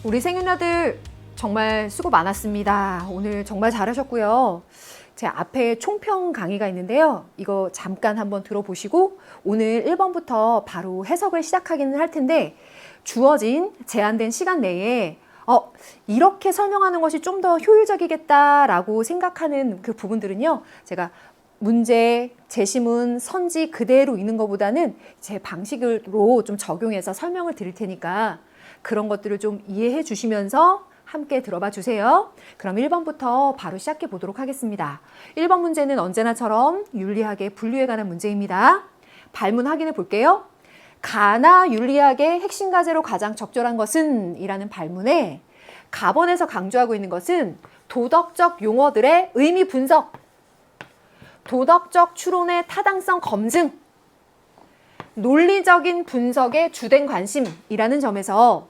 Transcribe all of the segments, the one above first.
우리 생윤아들 정말 수고 많았습니다. 오늘 정말 잘하셨고요. 제 앞에 총평 강의가 있는데요. 이거 잠깐 한번 들어보시고 오늘 1번부터 바로 해석을 시작하기는 할 텐데 주어진 제한된 시간 내에 이렇게 설명하는 것이 좀 더 효율적이겠다라고 생각하는 그 부분들은요. 제가 문제, 제시문, 선지 그대로 있는 것보다는 제 방식으로 좀 적용해서 설명을 드릴 테니까 그런 것들을 좀 이해해 주시면서 함께 들어봐 주세요. 그럼 1번부터 바로 시작해 보도록 하겠습니다. 1번 문제는 언제나처럼 윤리학의 분류에 관한 문제입니다. 발문 확인해 볼게요. 가나 윤리학의 핵심 과제로 가장 적절한 것은? 이라는 발문에 가번에서 강조하고 있는 것은 도덕적 용어들의 의미 분석, 도덕적 추론의 타당성 검증, 논리적인 분석의 주된 관심이라는 점에서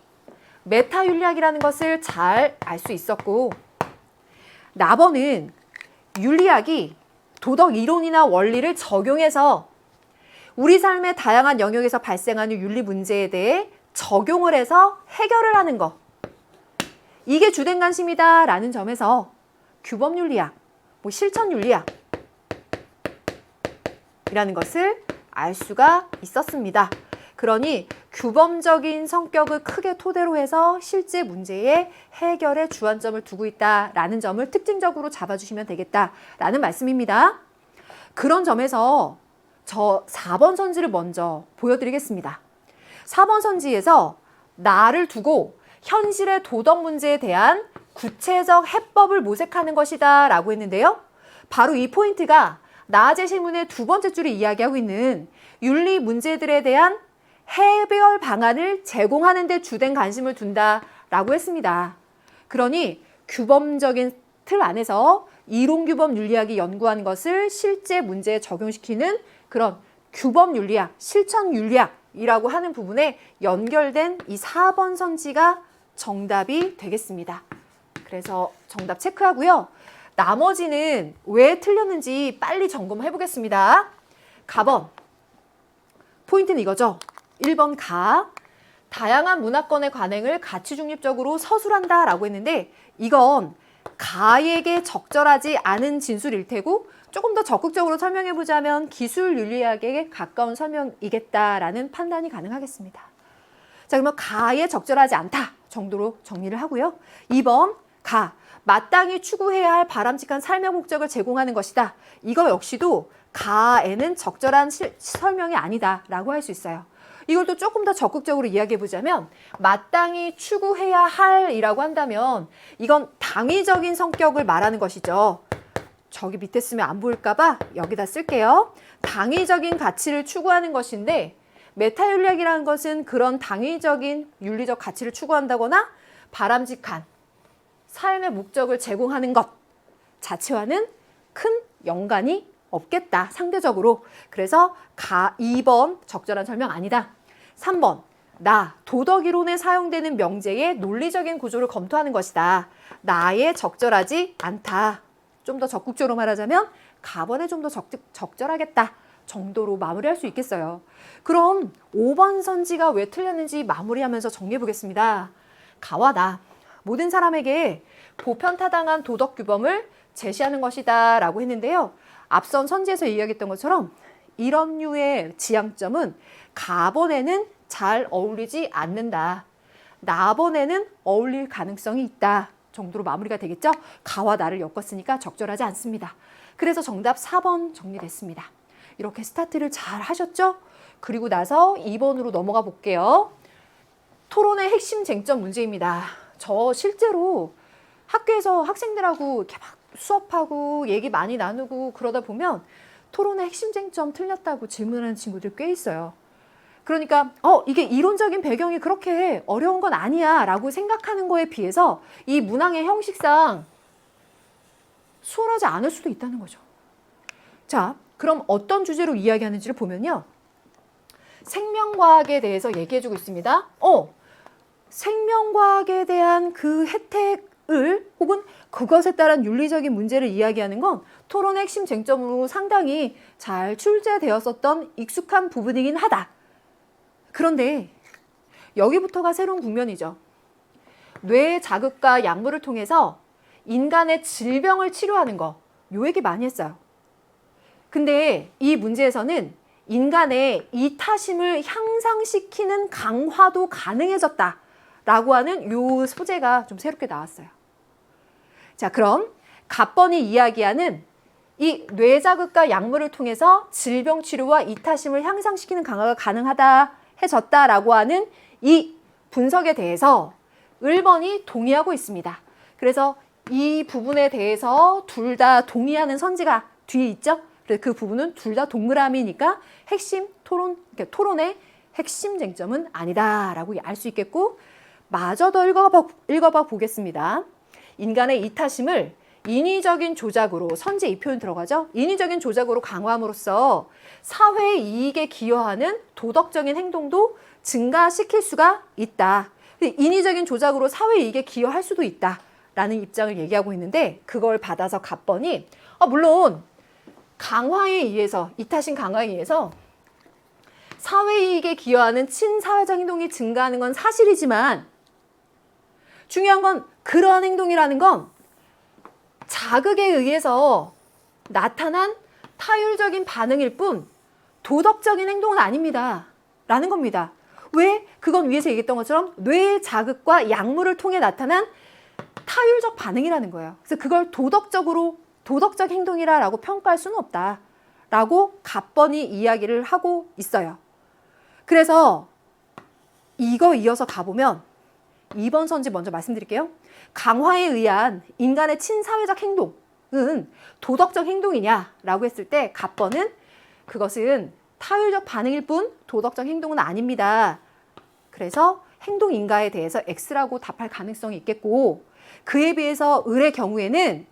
메타윤리학이라는 것을 잘 알 수 있었고, 나번은 윤리학이 도덕 이론이나 원리를 적용해서 우리 삶의 다양한 영역에서 발생하는 윤리 문제에 대해 적용을 해서 해결을 하는 것, 이게 주된 관심이다라는 점에서 규범윤리학, 실천윤리학 이라는 것을 알 수가 있었습니다. 그러니 규범적인 성격을 크게 토대로 해서 실제 문제의 해결에 주안점을 두고 있다라는 점을 특징적으로 잡아주시면 되겠다라는 말씀입니다. 그런 점에서 저 4번 선지를 먼저 보여드리겠습니다. 4번 선지에서 나를 두고 현실의 도덕 문제에 대한 구체적 해법을 모색하는 것이다 라고 했는데요. 바로 이 포인트가 나 제시문의 두 번째 줄이 이야기하고 있는 윤리 문제들에 대한 해결 방안을 제공하는 데 주된 관심을 둔다라고 했습니다. 그러니 규범적인 틀 안에서 이론규범 윤리학이 연구한 것을 실제 문제에 적용시키는 그런 규범 윤리학, 실천 윤리학이라고 하는 부분에 연결된 이 4번 선지가 정답이 되겠습니다. 그래서 정답 체크하고요. 나머지는 왜 틀렸는지 빨리 점검해 보겠습니다. 가번. 포인트는 이거죠. 1번 가. 다양한 문화권의 관행을 가치 중립적으로 서술한다 라고 했는데 이건 가에게 적절하지 않은 진술일 테고 조금 더 적극적으로 설명해 보자면 기술 윤리학에 가까운 설명이겠다라는 판단이 가능하겠습니다. 자, 그러면 가에 적절하지 않다 정도로 정리를 하고요. 2번 가. 마땅히 추구해야 할 바람직한 삶의 목적을 제공하는 것이다. 이거 역시도 가에는 적절한 설명이 아니다 라고 할 수 있어요. 이걸 또 조금 더 적극적으로 이야기해 보자면 마땅히 추구해야 할이라고 한다면 이건 당위적인 성격을 말하는 것이죠. 저기 밑에 쓰면 안 보일까 봐 여기다 쓸게요. 당위적인 가치를 추구하는 것인데 메타윤리학이라는 것은 그런 당위적인 윤리적 가치를 추구한다거나 바람직한 삶의 목적을 제공하는 것 자체와는 큰 연관이 없겠다, 상대적으로. 그래서 2번 적절한 설명 아니다. 3번 나, 도덕이론에 사용되는 명제의 논리적인 구조를 검토하는 것이다. 나에 적절하지 않다. 좀 더 적극적으로 말하자면 가번에 좀 더 적절하겠다 정도로 마무리할 수 있겠어요. 그럼 5번 선지가 왜 틀렸는지 마무리하면서 정리해 보겠습니다. 가와 나, 모든 사람에게 보편타당한 도덕 규범을 제시하는 것이다 라고 했는데요. 앞선 선지에서 이야기했던 것처럼 이런 류의 지향점은 가번에는 잘 어울리지 않는다. 나번에는 어울릴 가능성이 있다 정도로 마무리가 되겠죠. 가와 나를 엮었으니까 적절하지 않습니다. 그래서 정답 4번 정리됐습니다. 이렇게 스타트를 잘 하셨죠? 그리고 나서 2번으로 넘어가 볼게요. 토론의 핵심 쟁점 문제입니다. 저 실제로 학교에서 학생들하고 이렇게 막 수업하고 얘기 많이 나누고 그러다 보면 토론의 핵심 쟁점 틀렸다고 질문하는 친구들 꽤 있어요. 그러니까 이게 이론적인 배경이 그렇게 어려운 건 아니야 라고 생각하는 거에 비해서 이 문항의 형식상 수월하지 않을 수도 있다는 거죠. 자, 그럼 어떤 주제로 이야기하는지를 보면요. 생명과학에 대해서 얘기해주고 있습니다. 생명과학에 대한 그 혜택을 혹은 그것에 따른 윤리적인 문제를 이야기하는 건 토론의 핵심 쟁점으로 상당히 잘 출제되었었던 익숙한 부분이긴 하다. 그런데 여기부터가 새로운 국면이죠. 뇌 자극과 약물을 통해서 인간의 질병을 치료하는 거, 요 얘기 많이 했어요. 근데 이 문제에서는 인간의 이타심을 향상시키는 강화도 가능해졌다라고 하는 요 소재가 좀 새롭게 나왔어요. 자, 그럼 갑번이 이야기하는 이 뇌자극과 약물을 통해서 질병 치료와 이타심을 향상시키는 강화가 가능하다 해졌다라고 하는 이 분석에 대해서 을번이 동의하고 있습니다. 그래서 이 부분에 대해서 둘 다 동의하는 선지가 뒤에 있죠. 그래서 그 부분은 둘 다 동그라미니까 핵심 그러니까 토론의 핵심 쟁점은 아니다라고 알 수 있겠고, 마저 더 읽어봐 보겠습니다. 인간의 이타심을 인위적인 조작으로, 선제 이 표현 들어가죠? 인위적인 조작으로 강화함으로써 사회의 이익에 기여하는 도덕적인 행동도 증가시킬 수가 있다. 인위적인 조작으로 사회 이익에 기여할 수도 있다라는 입장을 얘기하고 있는데, 그걸 받아서 갑번이 물론 강화에 의해서, 이타심 강화에 의해서 사회 이익에 기여하는 친사회적 행동이 증가하는 건 사실이지만, 중요한 건 그러한 행동이라는 건 자극에 의해서 나타난 타율적인 반응일 뿐 도덕적인 행동은 아닙니다 라는 겁니다. 왜? 그건 위에서 얘기했던 것처럼 뇌 자극과 약물을 통해 나타난 타율적 반응이라는 거예요. 그래서 그걸 도덕적 행동이라고 평가할 수는 없다라고 갑번이 이야기를 하고 있어요. 그래서 이거 이어서 가보면 2번 선지 먼저 말씀드릴게요. 강화에 의한 인간의 친사회적 행동은 도덕적 행동이냐라고 했을 때 갑번은 그것은 타율적 반응일 뿐 도덕적 행동은 아닙니다. 그래서 행동 인가에 대해서 X라고 답할 가능성이 있겠고, 그에 비해서 을의 경우에는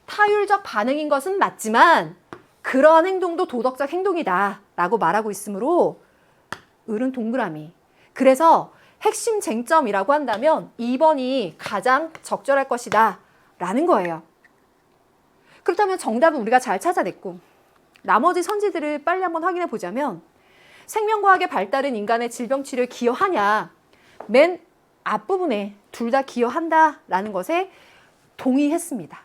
타율적 반응인 것은 맞지만 그러한 행동도 도덕적 행동이다 라고 말하고 있으므로 을은 동그라미. 그래서 핵심 쟁점이라고 한다면 2번이 가장 적절할 것이다 라는 거예요. 그렇다면 정답은 우리가 잘 찾아냈고, 나머지 선지들을 빨리 한번 확인해 보자면, 생명과학의 발달은 인간의 질병 치료에 기여하냐, 맨 앞부분에 둘 다 기여한다 라는 것에 동의했습니다.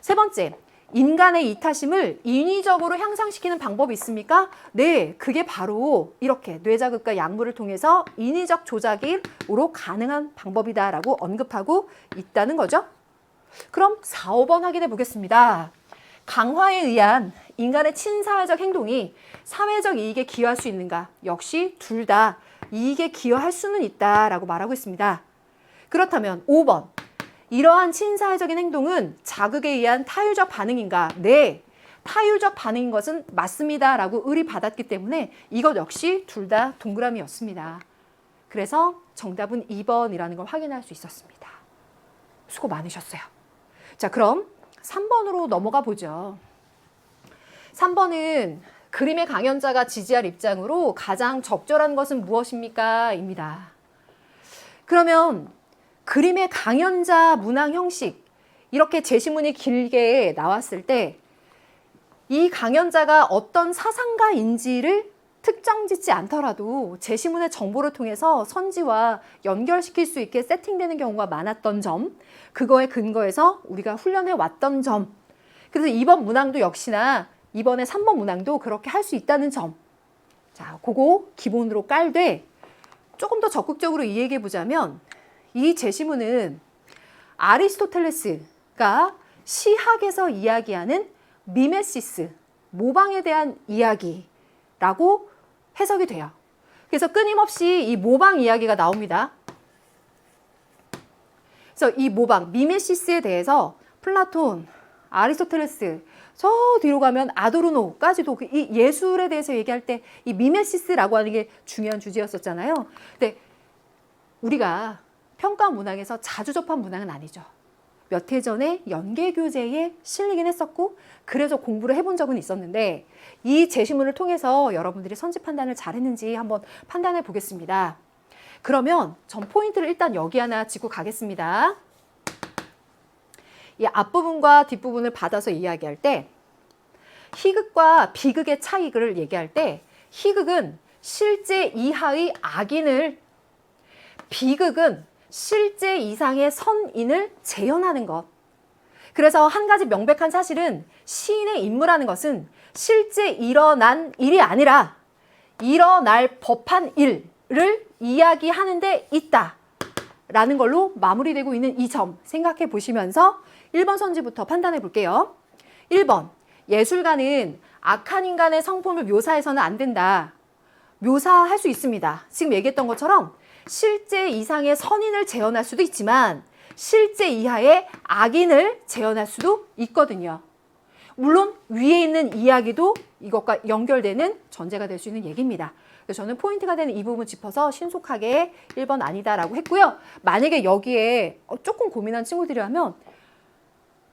세 번째, 인간의 이타심을 인위적으로 향상시키는 방법이 있습니까? 네, 그게 바로 이렇게 뇌자극과 약물을 통해서 인위적 조작으로 가능한 방법이다라고 언급하고 있다는 거죠. 그럼 4, 5번 확인해 보겠습니다. 강화에 의한 인간의 친사회적 행동이 사회적 이익에 기여할 수 있는가? 역시 둘 다 이익에 기여할 수는 있다라고 말하고 있습니다. 그렇다면 5번. 이러한 친사회적인 행동은 자극에 의한 타율적 반응인가? 네, 타율적 반응인 것은 맞습니다 라고 을이 받았기 때문에 이것 역시 둘 다 동그라미였습니다. 그래서 정답은 2번이라는 걸 확인할 수 있었습니다. 수고 많으셨어요. 자, 그럼 3번으로 넘어가 보죠. 3번은 그림의 강연자가 지지할 입장으로 가장 적절한 것은 무엇입니까? 입니다. 그러면 그림의 강연자 문항 형식, 이렇게 제시문이 길게 나왔을 때 이 강연자가 어떤 사상가인지를 특정 짓지 않더라도 제시문의 정보를 통해서 선지와 연결시킬 수 있게 세팅되는 경우가 많았던 점, 그거에 근거해서 우리가 훈련해 왔던 점, 그래서 이번 문항도 역시나 이번에 3번 문항도 그렇게 할 수 있다는 점, 자, 그거 기본으로 깔되 조금 더 적극적으로 이야기해 보자면, 이 제시문은 아리스토텔레스가 시학에서 이야기하는 미메시스, 모방에 대한 이야기라고 해석이 돼요. 그래서 끊임없이 이 모방 이야기가 나옵니다. 그래서 이 모방, 미메시스에 대해서 플라톤, 아리스토텔레스, 저 뒤로 가면 아도르노까지도 이 예술에 대해서 얘기할 때 이 미메시스라고 하는 게 중요한 주제였었잖아요. 근데 우리가 평가 문항에서 자주 접한 문항은 아니죠. 몇 해 전에 연계교재에 실리긴 했었고, 그래서 공부를 해본 적은 있었는데, 이 제시문을 통해서 여러분들이 선지 판단을 잘했는지 한번 판단해 보겠습니다. 그러면 전 포인트를 일단 여기 하나 짚고 가겠습니다. 이 앞부분과 뒷부분을 받아서 이야기할 때 희극과 비극의 차이를 얘기할 때, 희극은 실제 이하의 악인을, 비극은 실제 이상의 선인을 재현하는 것. 그래서 한 가지 명백한 사실은 시인의 인물하는 것은 실제 일어난 일이 아니라 일어날 법한 일을 이야기하는 데 있다 라는 걸로 마무리되고 있는 이 점 생각해 보시면서 1번 선지부터 판단해 볼게요. 1번, 예술가는 악한 인간의 성품을 묘사해서는 안 된다. 묘사할 수 있습니다. 지금 얘기했던 것처럼 실제 이상의 선인을 재현할 수도 있지만 실제 이하의 악인을 재현할 수도 있거든요. 물론 위에 있는 이야기도 이것과 연결되는 전제가 될 수 있는 얘기입니다. 그래서 저는 포인트가 되는 이 부분 짚어서 신속하게 1번 아니다라고 했고요. 만약에 여기에 조금 고민한 친구들이라면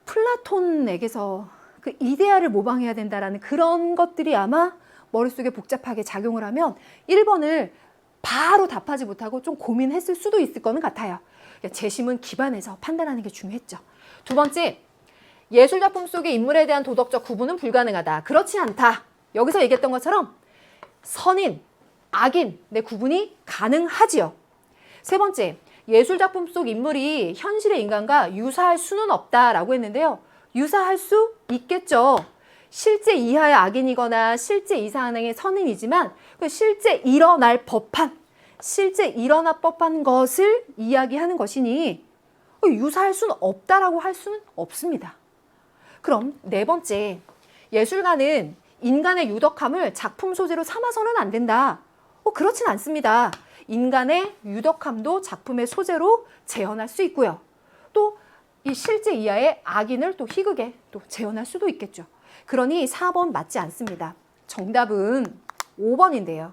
플라톤에게서 그 이데아를 모방해야 된다라는 그런 것들이 아마 머릿속에 복잡하게 작용을 하면 1번을 바로 답하지 못하고 좀 고민했을 수도 있을 거는 같아요. 재심은 기반에서 판단하는 게 중요했죠. 두 번째, 예술작품 속의 인물에 대한 도덕적 구분은 불가능하다. 그렇지 않다. 여기서 얘기했던 것처럼 선인, 악인 내 구분이 가능하지요. 세 번째, 예술작품 속 인물이 현실의 인간과 유사할 수는 없다라고 했는데요. 유사할 수 있겠죠. 실제 이하의 악인이거나 실제 이상의 선인이지만 실제 일어날 법한, 실제 일어날 법한 것을 이야기하는 것이니 유사할 수는 없다라고 할 수는 없습니다. 그럼 네 번째, 예술가는 인간의 유덕함을 작품 소재로 삼아서는 안 된다. 그렇진 않습니다. 인간의 유덕함도 작품의 소재로 재현할 수 있고요. 또 이 실제 이하의 악인을 또 희극에 또 재현할 수도 있겠죠. 그러니 4번 맞지 않습니다. 정답은 5번인데요.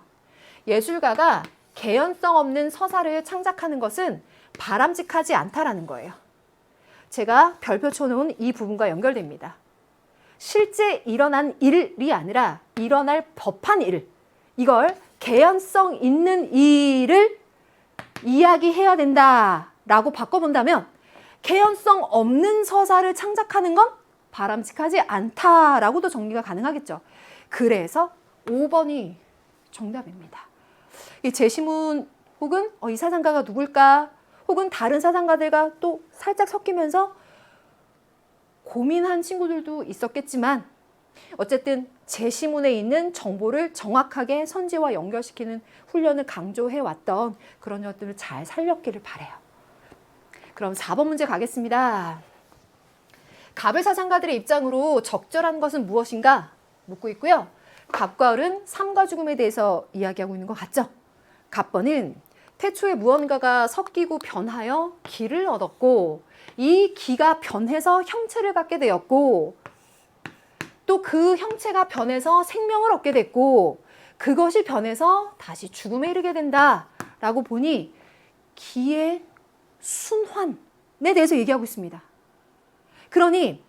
예술가가 개연성 없는 서사를 창작하는 것은 바람직하지 않다라는 거예요. 제가 별표 쳐놓은 이 부분과 연결됩니다. 실제 일어난 일이 아니라 일어날 법한 일, 이걸 개연성 있는 일을 이야기해야 된다라고 바꿔본다면 개연성 없는 서사를 창작하는 건 바람직하지 않다라고도 정리가 가능하겠죠. 그래서 5번이 정답입니다. 이 제시문 혹은 이 사상가가 누굴까 혹은 다른 사상가들과 또 살짝 섞이면서 고민한 친구들도 있었겠지만 어쨌든 제시문에 있는 정보를 정확하게 선지와 연결시키는 훈련을 강조해왔던 그런 것들을 잘 살렸기를 바라요. 그럼 4번 문제 가겠습니다. 갑을 사상가들의 입장으로 적절한 것은 무엇인가 묻고 있고요. 갑과 을은 삶과 죽음에 대해서 이야기하고 있는 것 같죠? 갑번은 태초에 무언가가 섞이고 변하여 기를 얻었고 이 기가 변해서 형체를 갖게 되었고 또 그 형체가 변해서 생명을 얻게 됐고 그것이 변해서 다시 죽음에 이르게 된다라고 보니 기의 순환에 대해서 얘기하고 있습니다. 그러니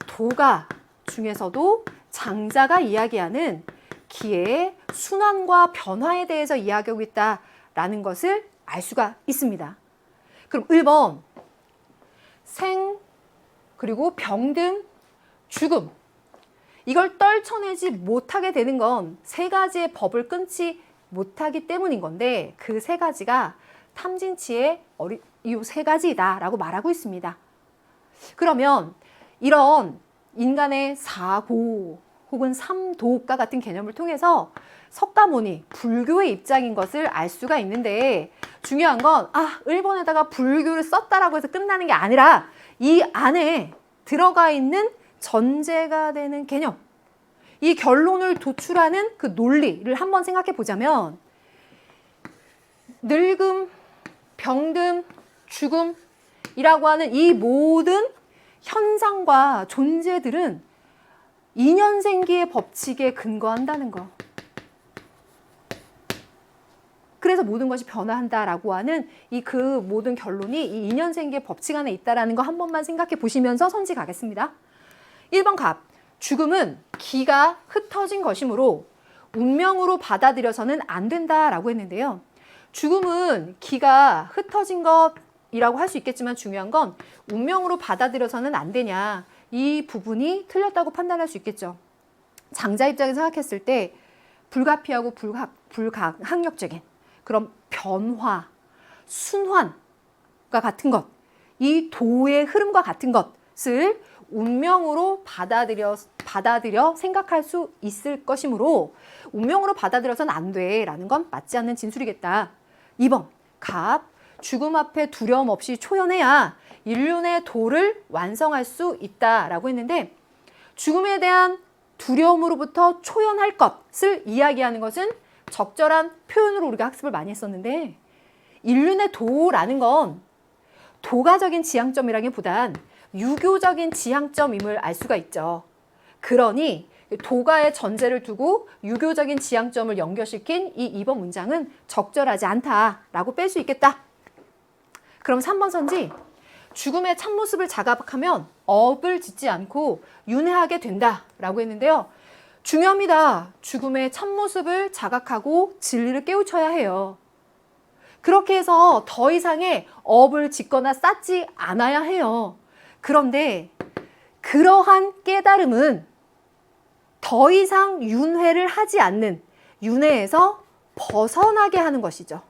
도가 중에서도 장자가 이야기하는 기의 순환과 변화에 대해서 이야기하고 있다라는 것을 알 수가 있습니다. 그럼 1번 생 그리고 병든 죽음 이걸 떨쳐내지 못하게 되는 건 세 가지의 법을 끊지 못하기 때문인 건데 그 세 가지가 탐진치의 이 세 가지다라고 말하고 있습니다. 그러면 이런 인간의 사고 혹은 삼도과 같은 개념을 통해서 석가모니 불교의 입장인 것을 알 수가 있는데 중요한 건 일본에다가 불교를 썼다라고 해서 끝나는 게 아니라 이 안에 들어가 있는 전제가 되는 개념 이 결론을 도출하는 그 논리를 한번 생각해 보자면 늙음, 병듦, 죽음이라고 하는 이 모든 현상과 존재들은 인연생기의 법칙에 근거한다는 거. 그래서 모든 것이 변화한다라고 하는 이 그 모든 결론이 이 인연생기의 법칙 안에 있다라는 거 한 번만 생각해 보시면서 선지 가겠습니다. 1번 갑. 죽음은 기가 흩어진 것이므로 운명으로 받아들여서는 안 된다라고 했는데요. 죽음은 기가 흩어진 것이라고 할 수 있겠지만 중요한 건 운명으로 받아들여서는 안 되냐. 이 부분이 틀렸다고 판단할 수 있겠죠. 장자 입장에서 생각했을 때 불가피하고 불가항력적인 그런 변화, 순환 같은 것, 이 도의 흐름과 같은 것을 운명으로 받아들여 생각할 수 있을 것이므로 운명으로 받아들여서는 안 돼라는 건 맞지 않는 진술이겠다. 2번, 갑, 죽음 앞에 두려움 없이 초연해야 인륜의 도를 완성할 수 있다라고 했는데 죽음에 대한 두려움으로부터 초연할 것을 이야기하는 것은 적절한 표현으로 우리가 학습을 많이 했었는데 인륜의 도라는 건 도가적인 지향점이라기보단 유교적인 지향점임을 알 수가 있죠. 그러니 도가의 전제를 두고 유교적인 지향점을 연결시킨 이 2번 문장은 적절하지 않다라고 뺄 수 있겠다. 그럼 3번 선지 죽음의 참모습을 자각하면 업을 짓지 않고 윤회하게 된다라고 했는데요. 중요합니다. 죽음의 참모습을 자각하고 진리를 깨우쳐야 해요. 그렇게 해서 더 이상의 업을 짓거나 쌓지 않아야 해요. 그런데 그러한 깨달음은 더 이상 윤회를 하지 않는 윤회에서 벗어나게 하는 것이죠.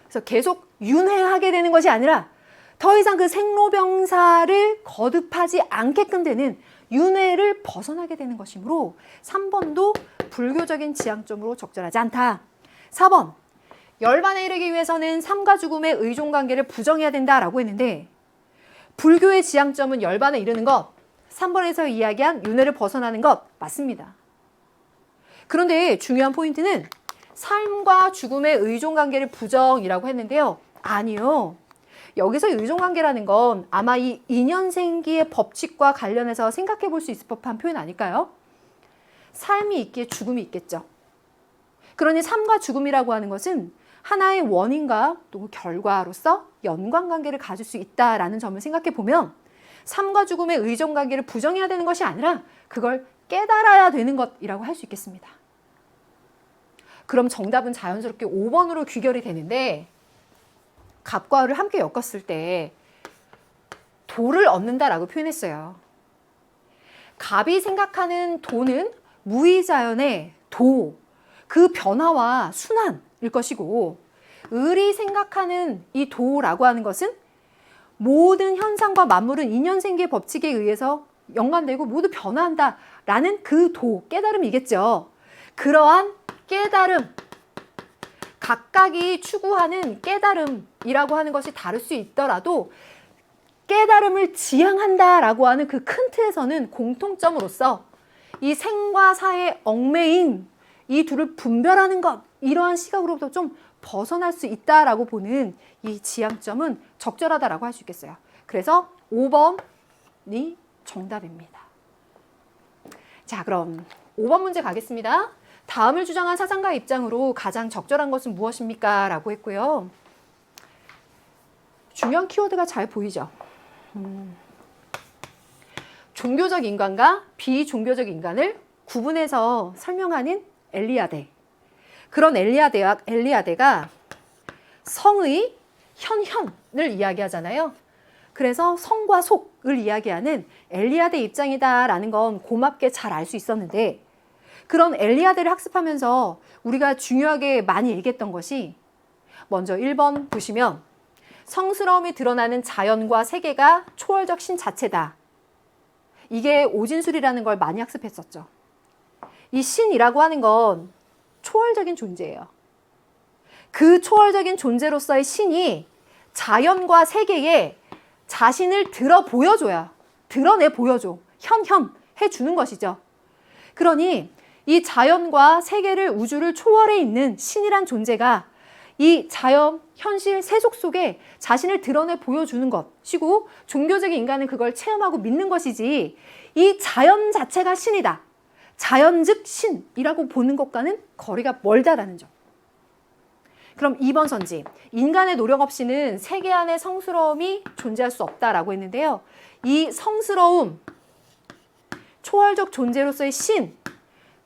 그래서 계속 윤회하게 되는 것이 아니라 더 이상 그 생로병사를 거듭하지 않게끔 되는 윤회를 벗어나게 되는 것이므로 3번도 불교적인 지향점으로 적절하지 않다. 4번, 열반에 이르기 위해서는 삶과 죽음의 의존관계를 부정해야 된다라고 했는데 불교의 지향점은 열반에 이르는 것, 3번에서 이야기한 윤회를 벗어나는 것 맞습니다. 그런데 중요한 포인트는 삶과 죽음의 의존관계를 부정이라고 했는데요. 아니요. 여기서 의존관계라는 건 아마 이 인연생기의 법칙과 관련해서 생각해 볼 수 있을 법한 표현 아닐까요? 삶이 있기에 죽음이 있겠죠. 그러니 삶과 죽음이라고 하는 것은 하나의 원인과 또 결과로서 연관관계를 가질 수 있다라는 점을 생각해 보면 삶과 죽음의 의존관계를 부정해야 되는 것이 아니라 그걸 깨달아야 되는 것이라고 할 수 있겠습니다. 그럼 정답은 자연스럽게 5번으로 귀결이 되는데 갑과 을을 함께 엮었을 때 도를 얻는다라고 표현했어요. 갑이 생각하는 도는 무의자연의 도, 그 변화와 순환일 것이고 을이 생각하는 이 도라고 하는 것은 모든 현상과 만물은 인연생기의 법칙에 의해서 연관되고 모두 변화한다라는 그 도, 깨달음이겠죠. 그러한 깨달음, 각각이 추구하는 깨달음이라고 하는 것이 다를 수 있더라도 깨달음을 지향한다라고 하는 그 큰 틀에서는 공통점으로서 이 생과 사의 얽매임, 이 둘을 분별하는 것, 이러한 시각으로부터 좀 벗어날 수 있다라고 보는 이 지향점은 적절하다라고 할 수 있겠어요. 그래서 5번이 정답입니다. 자, 그럼 5번 문제 가겠습니다. 다음을 주장한 사상가의 입장으로 가장 적절한 것은 무엇입니까? 라고 했고요. 중요한 키워드가 잘 보이죠? 종교적 인간과 비종교적 인간을 구분해서 설명하는 엘리아데. 그런 엘리아데가 성의 현현을 이야기하잖아요. 그래서 성과 속을 이야기하는 엘리아데 입장이다라는 건 고맙게 잘 알 수 있었는데 그런 엘리아데를 학습하면서 우리가 중요하게 많이 얘기했던 것이 먼저 1번 보시면 성스러움이 드러나는 자연과 세계가 초월적 신 자체다. 이게 오진술이라는 걸 많이 학습했었죠. 이 신이라고 하는 건 초월적인 존재예요. 그 초월적인 존재로서의 신이 자연과 세계에 자신을 드러내 보여줘. 해주는 것이죠. 그러니 이 자연과 세계를 우주를 초월해 있는 신이란 존재가 이 자연, 현실, 세속 속에 자신을 드러내 보여주는 것이고 종교적인 인간은 그걸 체험하고 믿는 것이지 이 자연 자체가 신이다. 자연 즉 신이라고 보는 것과는 거리가 멀다라는 점. 그럼 2번 선지, 인간의 노력 없이는 세계 안에 성스러움이 존재할 수 없다라고 했는데요. 이 성스러움, 초월적 존재로서의 신,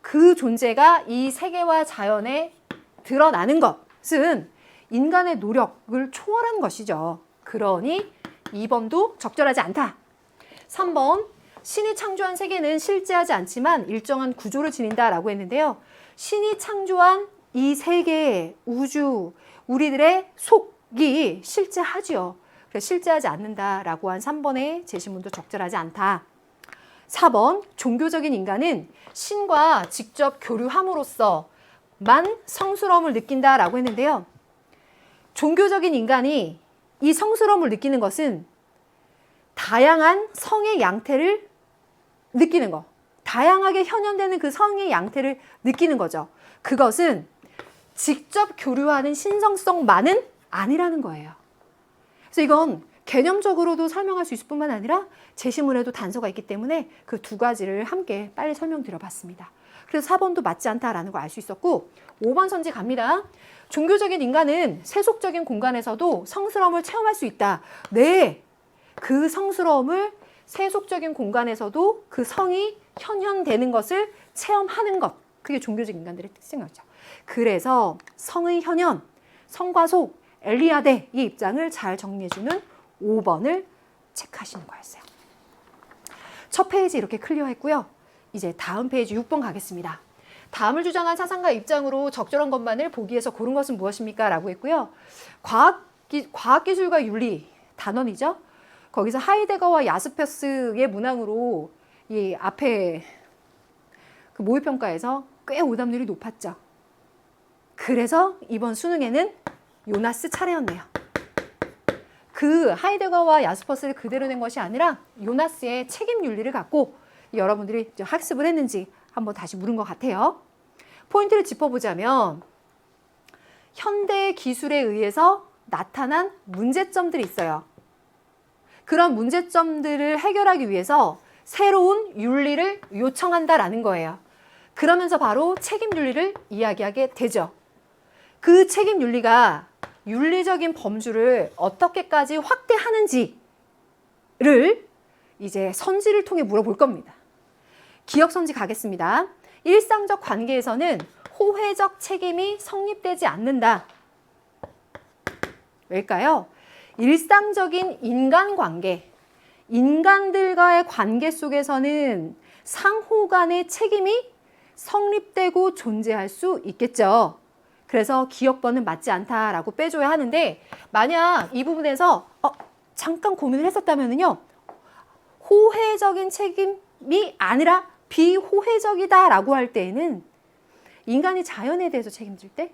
그 존재가 이 세계와 자연에 드러나는 것은 인간의 노력을 초월한 것이죠. 그러니 2번도 적절하지 않다. 3번, 신이 창조한 세계는 실제하지 않지만 일정한 구조를 지닌다라고 했는데요. 신이 창조한 이 세계, 우주, 우리들의 속, 성격이 실제하지요. 그래서 실제하지 않는다라고 한 3번의 제시문도 적절하지 않다. 4번 종교적인 인간은 신과 직접 교류함으로써만 성스러움을 느낀다라고 했는데요. 종교적인 인간이 이 성스러움을 느끼는 것은 다양한 성의 양태를 느끼는 거. 다양하게 현현되는 그 성의 양태를 느끼는 거죠. 그것은 직접 교류하는 신성성만은 아니라는 거예요. 그래서 이건 개념적으로도 설명할 수 있을 뿐만 아니라 제시문에도 단서가 있기 때문에 그 두 가지를 함께 빨리 설명드려 봤습니다. 그래서 4번도 맞지 않다라는 걸 알 수 있었고 5번 선지 갑니다. 종교적인 인간은 세속적인 공간에서도 성스러움을 체험할 수 있다. 네, 그 성스러움을 세속적인 공간에서도 그 성이 현현되는 것을 체험하는 것. 그게 종교적 인간들의 특징이었죠. 그래서 성의 현현, 성과 속, 엘리아데의 입장을 잘 정리해주는 5번을 체크하시는 거였어요. 첫 페이지 이렇게 클리어했고요. 이제 다음 페이지 6번 가겠습니다. 다음을 주장한 사상가 입장으로 적절한 것만을 보기에서 고른 것은 무엇입니까? 라고 했고요. 과학기술과 윤리, 단원이죠. 거기서 하이데거와 야스퍼스의 문항으로 이 앞에 그 모의평가에서 꽤 오답률이 높았죠. 그래서 이번 수능에는 요나스 차례였네요. 그 하이데거와 야스퍼스를 그대로 낸 것이 아니라 요나스의 책임 윤리를 갖고 여러분들이 학습을 했는지 한번 다시 물은 것 같아요. 포인트를 짚어보자면 현대 기술에 의해서 나타난 문제점들이 있어요. 그런 문제점들을 해결하기 위해서 새로운 윤리를 요청한다라는 거예요. 그러면서 바로 책임 윤리를 이야기하게 되죠. 그 책임 윤리가 윤리적인 범주를 어떻게까지 확대하는지를 이제 선지를 통해 물어볼 겁니다. 기억 선지 가겠습니다. 일상적 관계에서는 호혜적 책임이 성립되지 않는다. 왜일까요? 일상적인 인간관계, 인간들과의 관계 속에서는 상호 간의 책임이 성립되고 존재할 수 있겠죠. 그래서 기억번은 맞지 않다라고 빼줘야 하는데 만약 이 부분에서 잠깐 고민을 했었다면요. 호혜적인 책임이 아니라 비호혜적이다라고 할 때에는 인간이 자연에 대해서 책임질 때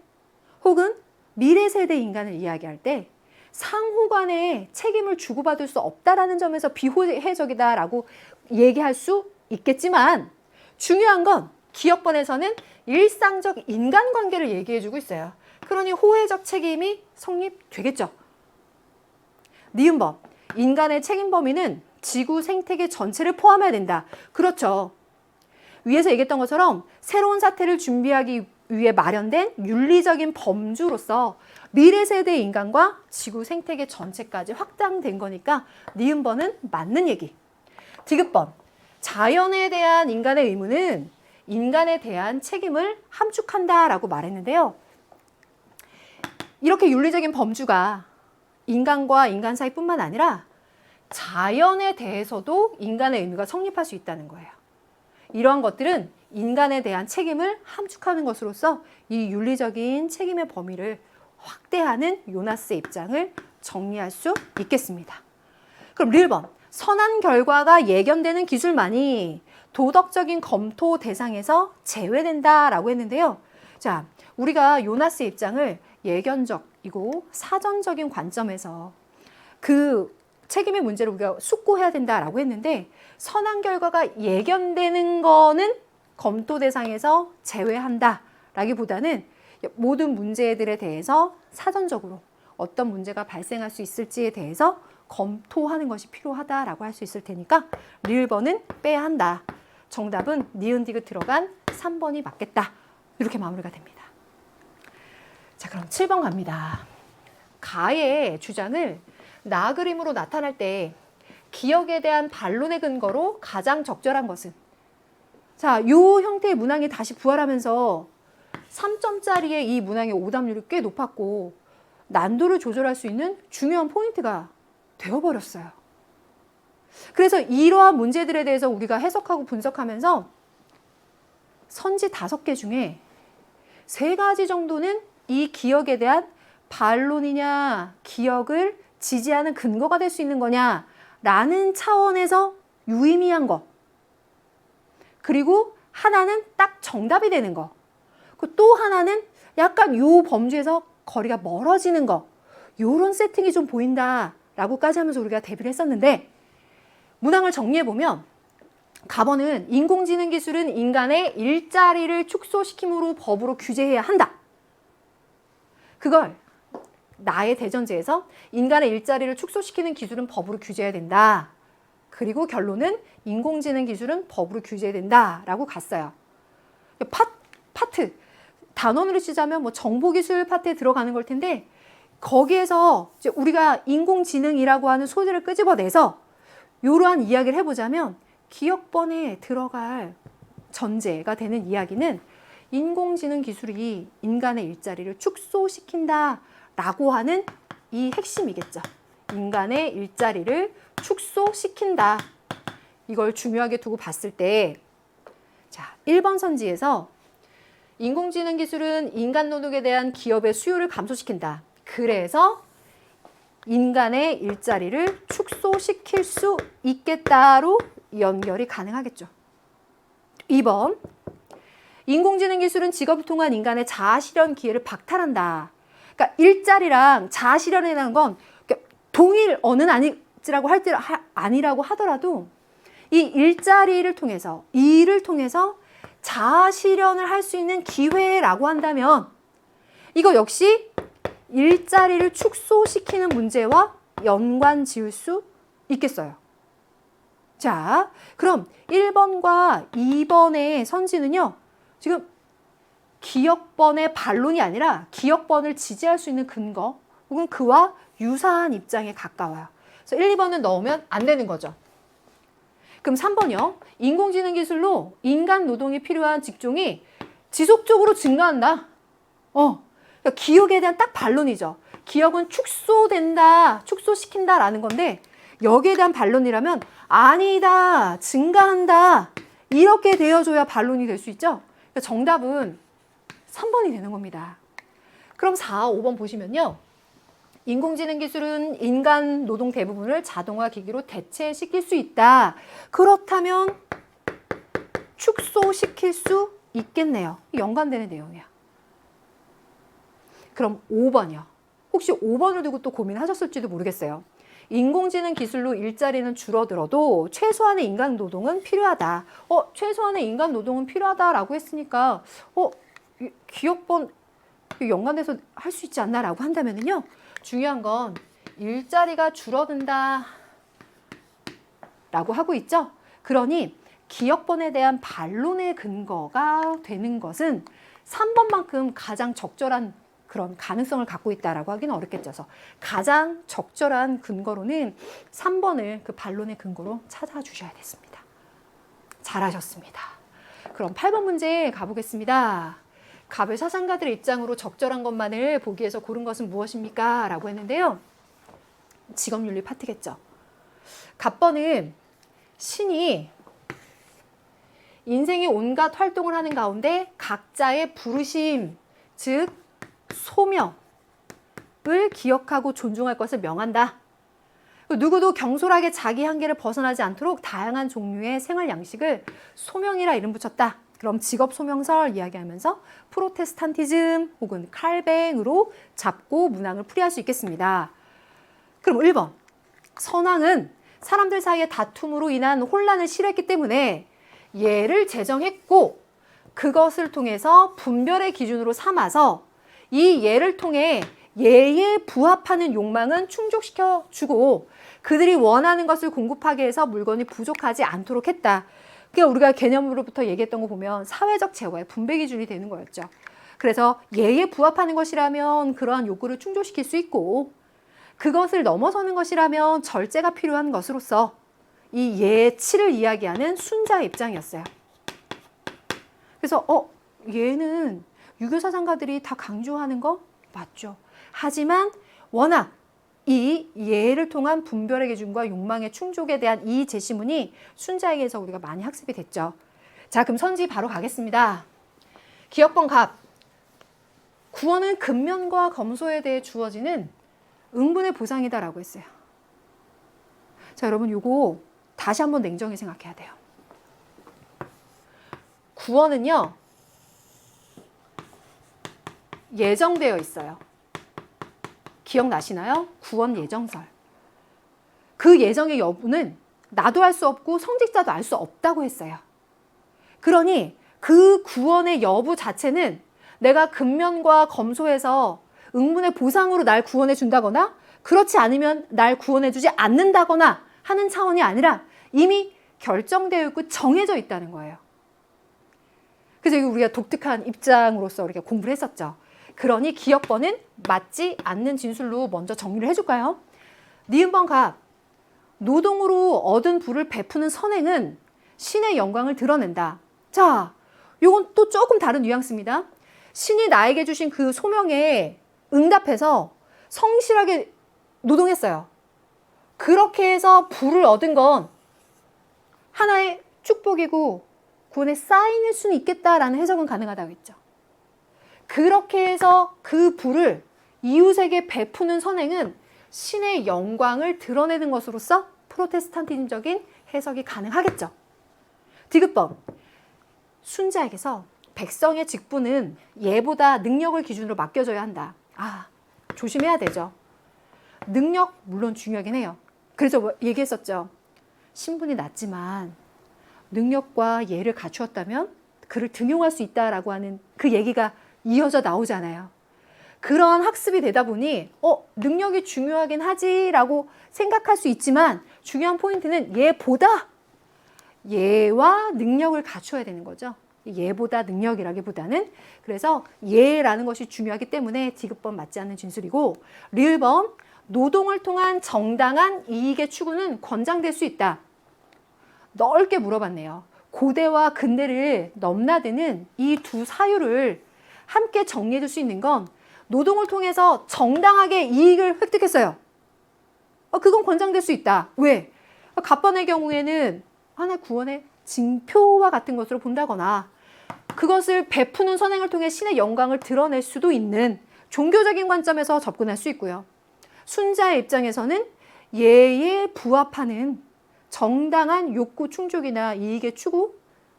혹은 미래 세대 인간을 이야기할 때 상호 간에 책임을 주고받을 수 없다라는 점에서 비호혜적이다라고 얘기할 수 있겠지만 중요한 건 기억번에서는 일상적 인간관계를 얘기해주고 있어요. 그러니 호혜적 책임이 성립되겠죠. 니은번, 인간의 책임 범위는 지구 생태계 전체를 포함해야 된다. 그렇죠. 위에서 얘기했던 것처럼 새로운 사태를 준비하기 위해 마련된 윤리적인 범주로서 미래 세대의 인간과 지구 생태계 전체까지 확장된 거니까 니은번은 맞는 얘기. 디귿번, 자연에 대한 인간의 의무는 인간에 대한 책임을 함축한다라고 말했는데요. 이렇게 윤리적인 범주가 인간과 인간 사이뿐만 아니라 자연에 대해서도 인간의 의무가 성립할 수 있다는 거예요. 이러한 것들은 인간에 대한 책임을 함축하는 것으로서 이 윤리적인 책임의 범위를 확대하는 요나스의 입장을 정리할 수 있겠습니다. 그럼 1번, 선한 결과가 예견되는 기술만이 도덕적인 검토 대상에서 제외된다라고 했는데요. 자, 우리가 요나스의 입장을 예견적이고 사전적인 관점에서 그 책임의 문제를 우리가 숙고해야 된다라고 했는데 선한 결과가 예견되는 거는 검토 대상에서 제외한다라기보다는 모든 문제들에 대해서 사전적으로 어떤 문제가 발생할 수 있을지에 대해서 검토하는 것이 필요하다라고 할 수 있을 테니까 리을번은 빼야 한다. 정답은 니은 디귿 들어간 3번이 맞겠다. 이렇게 마무리가 됩니다. 자, 그럼 7번 갑니다. 가의 주장을 나 그림으로 나타날 때 기억에 대한 반론의 근거로 가장 적절한 것은? 자, 요 형태의 문항이 다시 부활하면서 3점짜리의 이 문항의 오답률이 꽤 높았고 난도를 조절할 수 있는 중요한 포인트가 되어버렸어요. 그래서 이러한 문제들에 대해서 우리가 해석하고 분석하면서 선지 5개 중에 3가지 정도는 이 기억에 대한 반론이냐, 기억을 지지하는 근거가 될 수 있는 거냐라는 차원에서 유의미한 거. 그리고 하나는 딱 정답이 되는 거. 또 하나는 약간 요 범주에서 거리가 멀어지는 거. 요런 세팅이 좀 보인다라고까지 하면서 우리가 대비를 했었는데, 문항을 정리해보면 가번은 인공지능 기술은 인간의 일자리를 축소시킴으로 법으로 규제해야 한다. 그걸 나의 대전제에서 인간의 일자리를 축소시키는 기술은 법으로 규제해야 된다. 그리고 결론은 인공지능 기술은 법으로 규제해야 된다라고 갔어요. 파트 단원으로 치자면 뭐 정보기술 파트에 들어가는 걸 텐데, 거기에서 이제 우리가 인공지능이라고 하는 소재를 끄집어내서 이러한 이야기를 해보자면, 기억번에 들어갈 전제가 되는 이야기는 인공지능 기술이 인간의 일자리를 축소시킨다라고 하는 이 핵심이겠죠. 인간의 일자리를 축소시킨다. 이걸 중요하게 두고 봤을 때, 자, 1번 선지에서 인공지능 기술은 인간 노동에 대한 기업의 수요를 감소시킨다. 그래서 인간의 일자리를 축소시킬 수 있겠다로 연결이 가능하겠죠. 2번, 인공지능 기술은 직업을 통한 인간의 자아실현 기회를 박탈한다. 그러니까 일자리랑 자아실현이라는 건 동일 언어는 아니라고 하더라도 이 일자리를 통해서, 일을 통해서 자아실현을 할 수 있는 기회라고 한다면 이거 역시 일자리를 축소시키는 문제와 연관 지을 수 있겠어요. 자, 그럼 1번과 2번의 선지는요, 지금 기억번의 반론이 아니라 기억번을 지지할 수 있는 근거 혹은 그와 유사한 입장에 가까워요. 그래서 1, 2번은 넣으면 안 되는 거죠. 그럼 3번이요. 인공지능 기술로 인간 노동이 필요한 직종이 지속적으로 증가한다. 그러니까 기억에 대한 딱 반론이죠. 기억은 축소된다, 축소시킨다라는 건데, 여기에 대한 반론이라면 아니다, 증가한다, 이렇게 되어줘야 반론이 될 수 있죠. 그러니까 정답은 3번이 되는 겁니다. 그럼 4, 5번 보시면요. 인공지능 기술은 인간 노동 대부분을 자동화 기기로 대체시킬 수 있다. 그렇다면 축소시킬 수 있겠네요. 연관되는 내용이야. 그럼 5번이요. 혹시 5번을 두고 또 고민하셨을지도 모르겠어요. 인공지능 기술로 일자리는 줄어들어도 최소한의 인간 노동은 필요하다. 최소한의 인간 노동은 필요하다라고 했으니까 기억번 연관돼서 할 수 있지 않나라고 한다면요. 중요한 건 일자리가 줄어든다 라고 하고 있죠. 그러니 기억번에 대한 반론의 근거가 되는 것은 3번만큼 가장 적절한 그런 가능성을 갖고 있다라고 하기는 어렵겠죠. 그래서 가장 적절한 근거로는 3번을 그 반론의 근거로 찾아주셔야겠습니다. 잘하셨습니다. 그럼 8번 문제 가보겠습니다. 갑을 사상가들의 입장으로 적절한 것만을 보기 위해서 고른 것은 무엇입니까? 라고 했는데요. 직업윤리 파트겠죠. 갑번은 신이 인생의 온갖 활동을 하는 가운데 각자의 부르심, 즉 소명을 기억하고 존중할 것을 명한다. 누구도 경솔하게 자기 한계를 벗어나지 않도록 다양한 종류의 생활 양식을 소명이라 이름 붙였다. 그럼 직업 소명설 이야기하면서 프로테스탄티즘 혹은 칼뱅으로 잡고 문항을 풀이할 수 있겠습니다. 그럼 1번. 선왕은 사람들 사이의 다툼으로 인한 혼란을 싫어했기 때문에 예를 제정했고, 그것을 통해서 분별의 기준으로 삼아서 이 예를 통해 예에 부합하는 욕망은 충족시켜주고 그들이 원하는 것을 공급하게 해서 물건이 부족하지 않도록 했다. 그러니까 우리가 개념으로부터 얘기했던 거 보면 사회적 재화의 분배 기준이 되는 거였죠. 그래서 예에 부합하는 것이라면 그러한 요구를 충족시킬 수 있고, 그것을 넘어서는 것이라면 절제가 필요한 것으로서 이 예치를 이야기하는 순자의 입장이었어요. 그래서 얘는 유교사상가들이 다 강조하는 거 맞죠. 하지만 워낙 이 예를 통한 분별의 기준과 욕망의 충족에 대한 이 제시문이 순자에게서 우리가 많이 학습이 됐죠. 자, 그럼 선지 바로 가겠습니다. 기억번 갑. 구원은 근면과 검소에 대해 주어지는 응분의 보상이다라고 했어요. 자, 여러분 요거 다시 한번 냉정히 생각해야 돼요. 구원은요, 예정되어 있어요. 기억나시나요? 구원 예정설. 그 예정의 여부는 나도 알 수 없고 성직자도 알 수 없다고 했어요. 그러니 그 구원의 여부 자체는 내가 근면과 검소해서 응분의 보상으로 날 구원해 준다거나 그렇지 않으면 날 구원해 주지 않는다거나 하는 차원이 아니라 이미 결정되어 있고 정해져 있다는 거예요. 그래서 이거 우리가 독특한 입장으로서 우리가 공부를 했었죠. 그러니 기억번은 맞지 않는 진술로 먼저 정리를 해줄까요? 니은번 갑. 노동으로 얻은 부를 베푸는 선행은 신의 영광을 드러낸다. 자, 이건 또 조금 다른 뉘앙스입니다. 신이 나에게 주신 그 소명에 응답해서 성실하게 노동했어요. 그렇게 해서 부를 얻은 건 하나의 축복이고 구원의 사인일 수는 있겠다라는 해석은 가능하다고 했죠. 그렇게 해서 그 부를 이웃에게 베푸는 선행은 신의 영광을 드러내는 것으로서 프로테스탄티즘적인 해석이 가능하겠죠. 디귿번. 순자에게서 백성의 직분은 예보다 능력을 기준으로 맡겨져야 한다. 아, 조심해야 되죠. 능력 물론 중요하긴 해요. 그래서 얘기했었죠. 신분이 낮지만 능력과 예를 갖추었다면 그를 등용할 수 있다라고 하는 그 얘기가 이어져 나오잖아요. 그런 학습이 되다 보니 능력이 중요하긴 하지라고 생각할 수 있지만 중요한 포인트는 예보다 예와 능력을 갖춰야 되는 거죠. 예보다 능력이라기보다는. 그래서 예라는 것이 중요하기 때문에 디귿번 맞지 않는 진술이고, 리을번 노동을 통한 정당한 이익의 추구는 권장될 수 있다. 넓게 물어봤네요. 고대와 근대를 넘나드는 이 두 사유를 함께 정리해 줄 수 있는 건 노동을 통해서 정당하게 이익을 획득했어요. 그건 권장될 수 있다. 왜? 갑번의 경우에는 하나의 구원의 징표와 같은 것으로 본다거나 그것을 베푸는 선행을 통해 신의 영광을 드러낼 수도 있는 종교적인 관점에서 접근할 수 있고요. 순자의 입장에서는 예에 부합하는 정당한 욕구 충족이나 이익의 추구,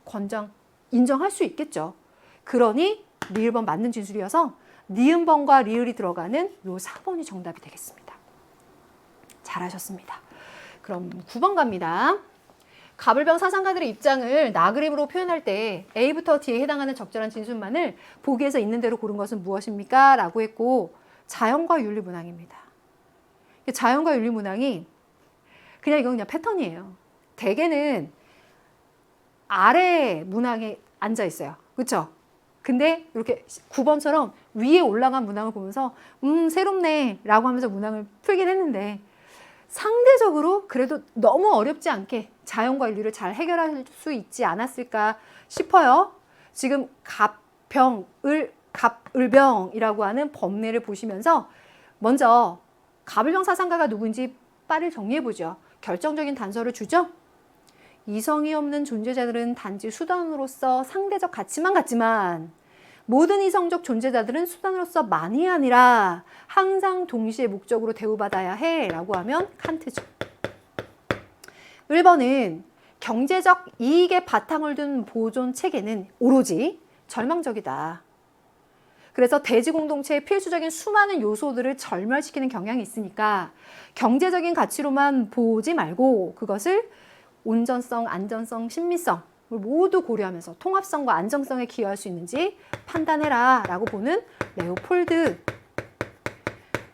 권장, 인정할 수 있겠죠. 그러니 리을번 맞는 진술이어서 니은번과 리을이 들어가는 요 4번이 정답이 되겠습니다. 잘하셨습니다. 그럼 9번 갑니다. 가불병 사상가들의 입장을 나그림으로 표현할 때 A부터 D에 해당하는 적절한 진술만을 보기에서 있는 대로 고른 것은 무엇입니까? 라고 했고, 자연과 윤리 문항입니다. 자연과 윤리 문항이 이건 그냥 패턴이에요. 대개는 아래 문항에 앉아 있어요. 그렇죠? 근데 이렇게 9번처럼 위에 올라간 문항을 보면서 새롭네 라고 하면서 문항을 풀긴 했는데 상대적으로 그래도 너무 어렵지 않게 자연과 윤리를 잘 해결할 수 있지 않았을까 싶어요. 지금 갑을병이라고 하는 법례를 보시면서 먼저 갑을병 사상가가 누구인지 빠르게 정리해보죠. 결정적인 단서를 주죠. 이성이 없는 존재자들은 단지 수단으로서 상대적 가치만 갖지만 모든 이성적 존재자들은 수단으로서 만이 아니라 항상 동시에 목적으로 대우받아야 해 라고 하면 칸트죠. 1번은 경제적 이익에 바탕을 둔 보존 체계는 오로지 절망적이다. 그래서 대지 공동체의 필수적인 수많은 요소들을 절멸시키는 경향이 있으니까 경제적인 가치로만 보지 말고 그것을 온전성, 안전성, 신미성을 모두 고려하면서 통합성과 안정성에 기여할 수 있는지 판단해라 라고 보는 레오폴드.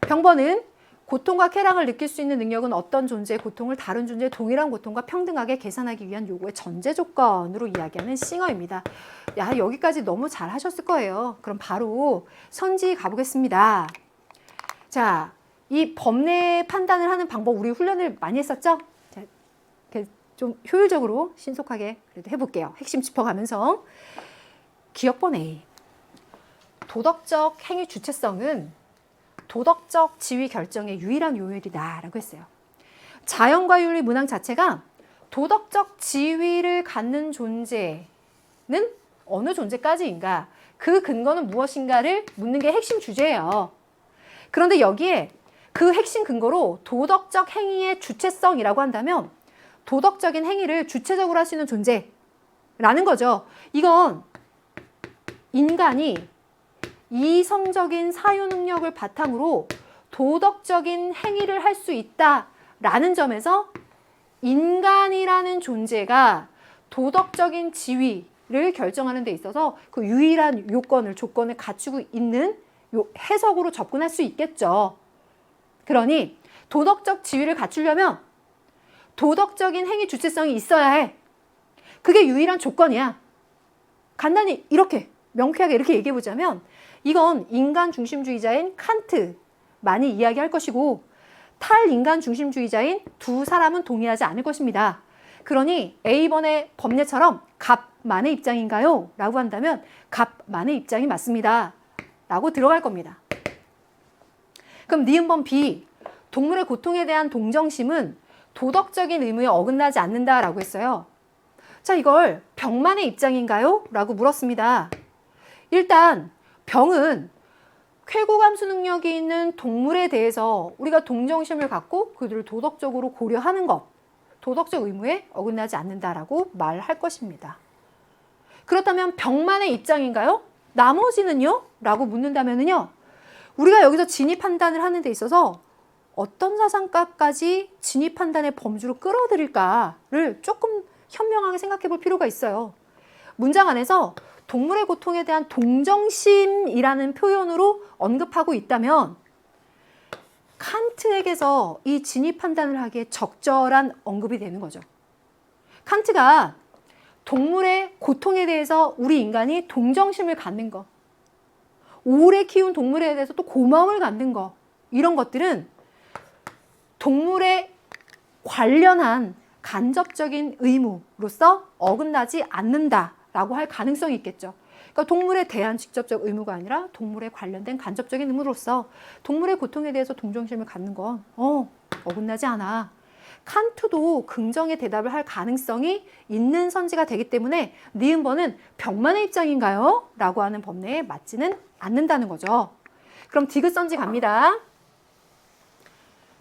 병번은 고통과 쾌락을 느낄 수 있는 능력은 어떤 존재의 고통을 다른 존재의 동일한 고통과 평등하게 계산하기 위한 요구의 전제 조건으로 이야기하는 싱어입니다. 야, 여기까지 너무 잘 하셨을 거예요. 그럼 바로 선지 가보겠습니다. 자, 이 법례 판단을 하는 방법 우리 훈련을 많이 했었죠? 자, 좀 효율적으로 신속하게 그래도 해볼게요. 핵심 짚어가면서. 기억번 A. 도덕적 행위 주체성은 도덕적 지위 결정의 유일한 요일이다 라고 했어요. 자연과 윤리 문항 자체가 도덕적 지위를 갖는 존재는 어느 존재까지인가? 그 근거는 무엇인가를 묻는 게 핵심 주제예요. 그런데 여기에 그 핵심 근거로 도덕적 행위의 주체성이라고 한다면 도덕적인 행위를 주체적으로 할 수 있는 존재라는 거죠. 이건 인간이 이성적인 사유 능력을 바탕으로 도덕적인 행위를 할 수 있다라는 점에서 인간이라는 존재가 도덕적인 지위를 결정하는 데 있어서 그 유일한 요건을, 조건을 갖추고 있는 해석으로 접근할 수 있겠죠. 그러니 도덕적 지위를 갖추려면 도덕적인 행위 주체성이 있어야 해. 그게 유일한 조건이야. 간단히 이렇게 명쾌하게 이렇게 얘기해 보자면 이건 인간 중심주의자인 칸트 많이 이야기할 것이고 탈인간 중심주의자인 두 사람은 동의하지 않을 것입니다. 그러니 A번의 법례처럼 갑만의 입장인가요? 라고 한다면 갑만의 입장이 맞습니다. 라고 들어갈 겁니다. 그럼 니은번 B, 동물의 고통에 대한 동정심은 도덕적인 의무에 어긋나지 않는다라고 했어요. 자, 이걸 병만의 입장인가요? 라고 물었습니다. 일단 병은 쾌고 감수 능력이 있는 동물에 대해서 우리가 동정심을 갖고 그들을 도덕적으로 고려하는 것, 도덕적 의무에 어긋나지 않는다라고 말할 것입니다. 그렇다면 병만의 입장인가요? 나머지는요? 라고 묻는다면요. 우리가 여기서 진위 판단을 하는 데 있어서 어떤 사상가까지 진위 판단의 범주로 끌어들일까를 조금 현명하게 생각해 볼 필요가 있어요. 문장 안에서 동물의 고통에 대한 동정심이라는 표현으로 언급하고 있다면 칸트에게서 이 진위 판단을 하기에 적절한 언급이 되는 거죠. 칸트가 동물의 고통에 대해서 우리 인간이 동정심을 갖는 것, 오래 키운 동물에 대해서 또 고마움을 갖는 것, 이런 것들은 동물에 관련한 간접적인 의무로서 어긋나지 않는다라고 할 가능성이 있겠죠. 그러니까 동물에 대한 직접적 의무가 아니라 동물에 관련된 간접적인 의무로서 동물의 고통에 대해서 동정심을 갖는 건 어긋나지 않아. 칸트도 긍정의 대답을 할 가능성이 있는 선지가 되기 때문에 니은번은 병만의 입장인가요? 라고 하는 법례에 맞지는 않는다는 거죠. 그럼 디귿 선지 갑니다.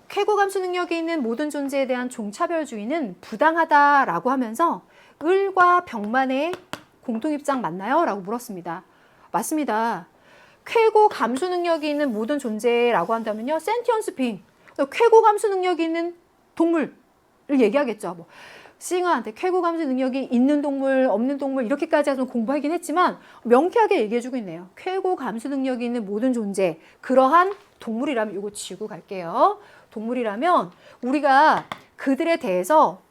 쾌고 감수 능력이 있는 모든 존재에 대한 종차별주의는 부당하다라고 하면서 을과 병만의 공통 입장 맞나요? 라고 물었습니다. 맞습니다. 쾌고 감수 능력이 있는 모든 존재라고 한다면요. 센티언스 빙, 쾌고 감수 능력이 있는 동물을 얘기하겠죠. 뭐 싱어한테 쾌고 감수 능력이 있는 동물, 없는 동물 이렇게까지 해서 공부하긴 했지만 명쾌하게 얘기해주고 있네요. 쾌고 감수 능력이 있는 모든 존재, 그러한 동물이라면 이거 지우고 갈게요. 동물이라면 우리가 그들에 대해서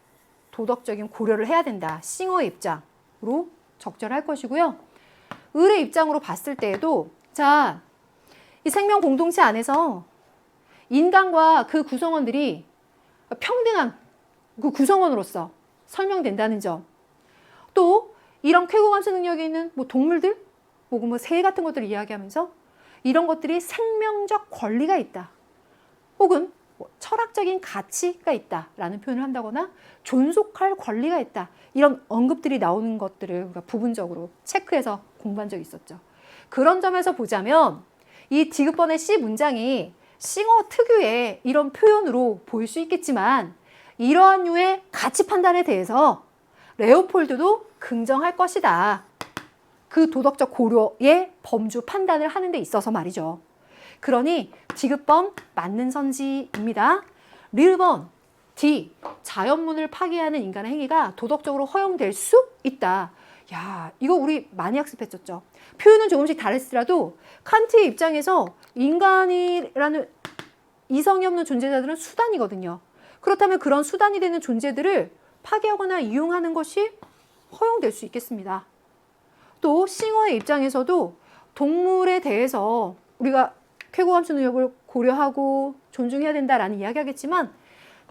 도덕적인 고려를 해야 된다. 싱어의 입장으로 적절할 것이고요. 을의 입장으로 봤을 때에도 자, 이 생명 공동체 안에서 인간과 그 구성원들이 평등한 그 구성원으로서 설명된다는 점. 또 이런 쾌고 감수 능력이 있는 뭐 동물들, 뭐 새 같은 것들을 이야기하면서 이런 것들이 생명적 권리가 있다. 혹은 뭐 철학적인 가치가 있다라는 표현을 한다거나 존속할 권리가 있다. 이런 언급들이 나오는 것들을 우리가 부분적으로 체크해서 공부한 적이 있었죠. 그런 점에서 보자면 이 디귿번의 C 문장이 싱어 특유의 이런 표현으로 보일 수 있겠지만 이러한 류의 가치 판단에 대해서 레오폴드도 긍정할 것이다. 그 도덕적 고려의 범주 판단을 하는 데 있어서 말이죠. 그러니 디귿번 맞는 선지입니다. 리을번 D, 자연문을 파괴하는 인간의 행위가 도덕적으로 허용될 수 있다. 야, 이거 우리 많이 학습했었죠. 표현은 조금씩 다르더라도 칸트의 입장에서 인간이라는 이성이 없는 존재자들은 수단이거든요. 그렇다면 그런 수단이 되는 존재들을 파괴하거나 이용하는 것이 허용될 수 있겠습니다. 또 싱어의 입장에서도 동물에 대해서 우리가 쾌고 감수 능력을 고려하고 존중해야 된다라는 이야기하겠지만